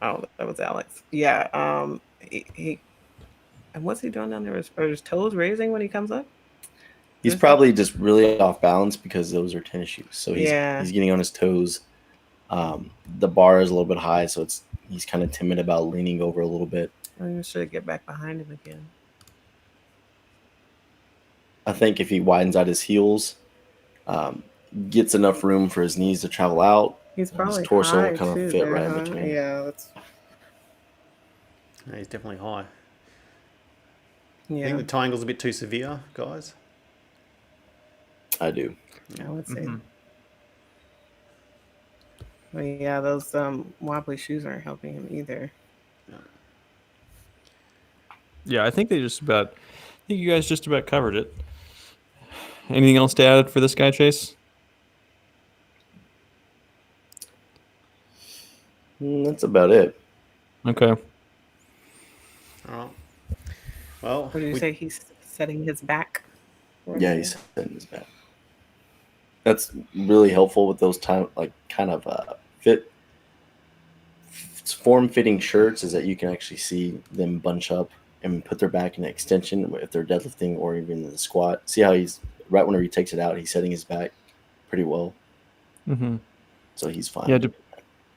Oh, that was Alex. Yeah. He and what's he doing down there? Are his toes raising when he comes up? He's probably just really off balance because those are tennis shoes. So he's getting on his toes. The bar is a little bit high, so he's kind of timid about leaning over a little bit. I should get back behind him again. I think if he widens out his heels, gets enough room for his knees to travel out, his torso will kind of fit right in between. Yeah, he's definitely high. Yeah. I think the triangle's a bit too severe, guys. I do. I would say. But yeah, those wobbly shoes aren't helping him either. Yeah, I think you guys just about covered it. Anything else to add for this guy, Chase? That's about it. Okay. All right. Well, what did you say? He's setting his back. Yeah, he's setting his back. That's really helpful with those form-fitting shirts, is that you can actually see them bunch up and put their back in an extension if they're deadlifting or even in the squat. See how he's right whenever he takes it out, he's setting his back pretty well. Mm-hmm. So he's fine. Yeah,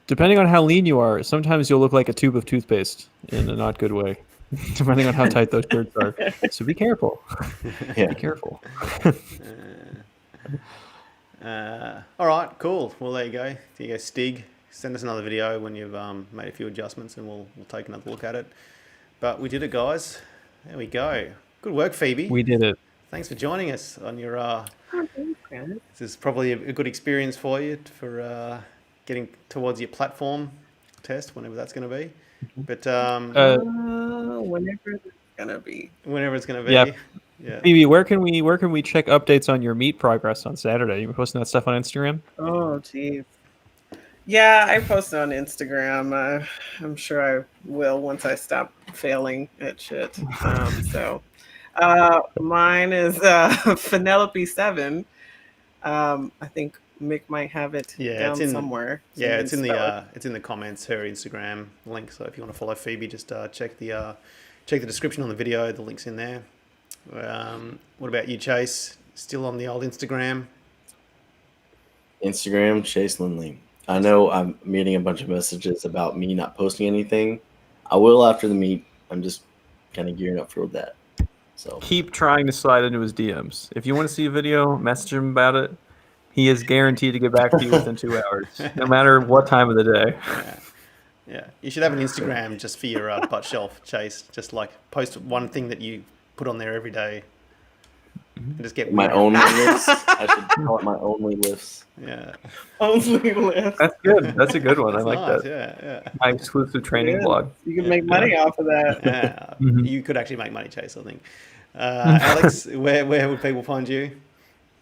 depending on how lean you are, sometimes you'll look like a tube of toothpaste in a not good way, depending on how tight those shirts are. So be careful. Yeah. Be careful. All right, cool. Well, there you go. There you go, Stig. Send us another video when you've made a few adjustments, and we'll take another look at it. But we did it, guys. There we go. Good work, Phoebe. We did it. Thanks for joining us on your. This is probably a good experience for you for getting towards your platform test, whenever that's going to be. But whenever it's gonna be. Whenever it's going to be. Yeah. Yeah. Phoebe, where can we check updates on your meet progress on Saturday? You posting that stuff on Instagram? Oh, geez. Yeah, I posted on Instagram. I'm sure I will once I stop failing at shit. Mine is Penelope7. I think Mick might have it down somewhere. So it's in the comments, her Instagram link. So if you want to follow Phoebe, just check the description on the video. The link's in there. What about you, Chase? Still on the old Instagram? Instagram, Chase Lindley. I know I'm meeting a bunch of messages about me not posting anything. I will after the meet. I'm just kind of gearing up for that. So keep trying to slide into his DMs. If you want to see a video, message him about it. He is guaranteed to get back to you within 2 hours, no matter what time of the day. Yeah. You should have an Instagram just for your butt shelf, Chase. Just like post one thing that you put on there every day. And just get my only lifts. I should call it my only lifts. Yeah. Only lifts. That's good. That's a good one. I like nice. that. Yeah. My exclusive training blog. You can make money off of that. Yeah. You could actually make money, Chase, I think. Alex, where would people find you?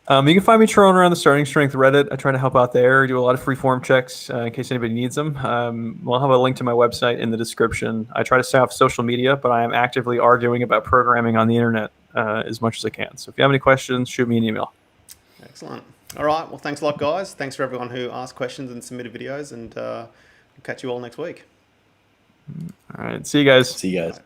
You can find me trolling around the Starting Strength Reddit. I try to help out there. I do a lot of free form checks in case anybody needs them. We'll have a link to my website in the description. I try to stay off social media, but I am actively arguing about programming on the internet as much as I can. So if you have any questions, shoot me an email. Excellent. All right. Well, thanks a lot, guys. Thanks for everyone who asked questions and submitted videos, and we'll catch you all next week. All right. See you guys. See you guys.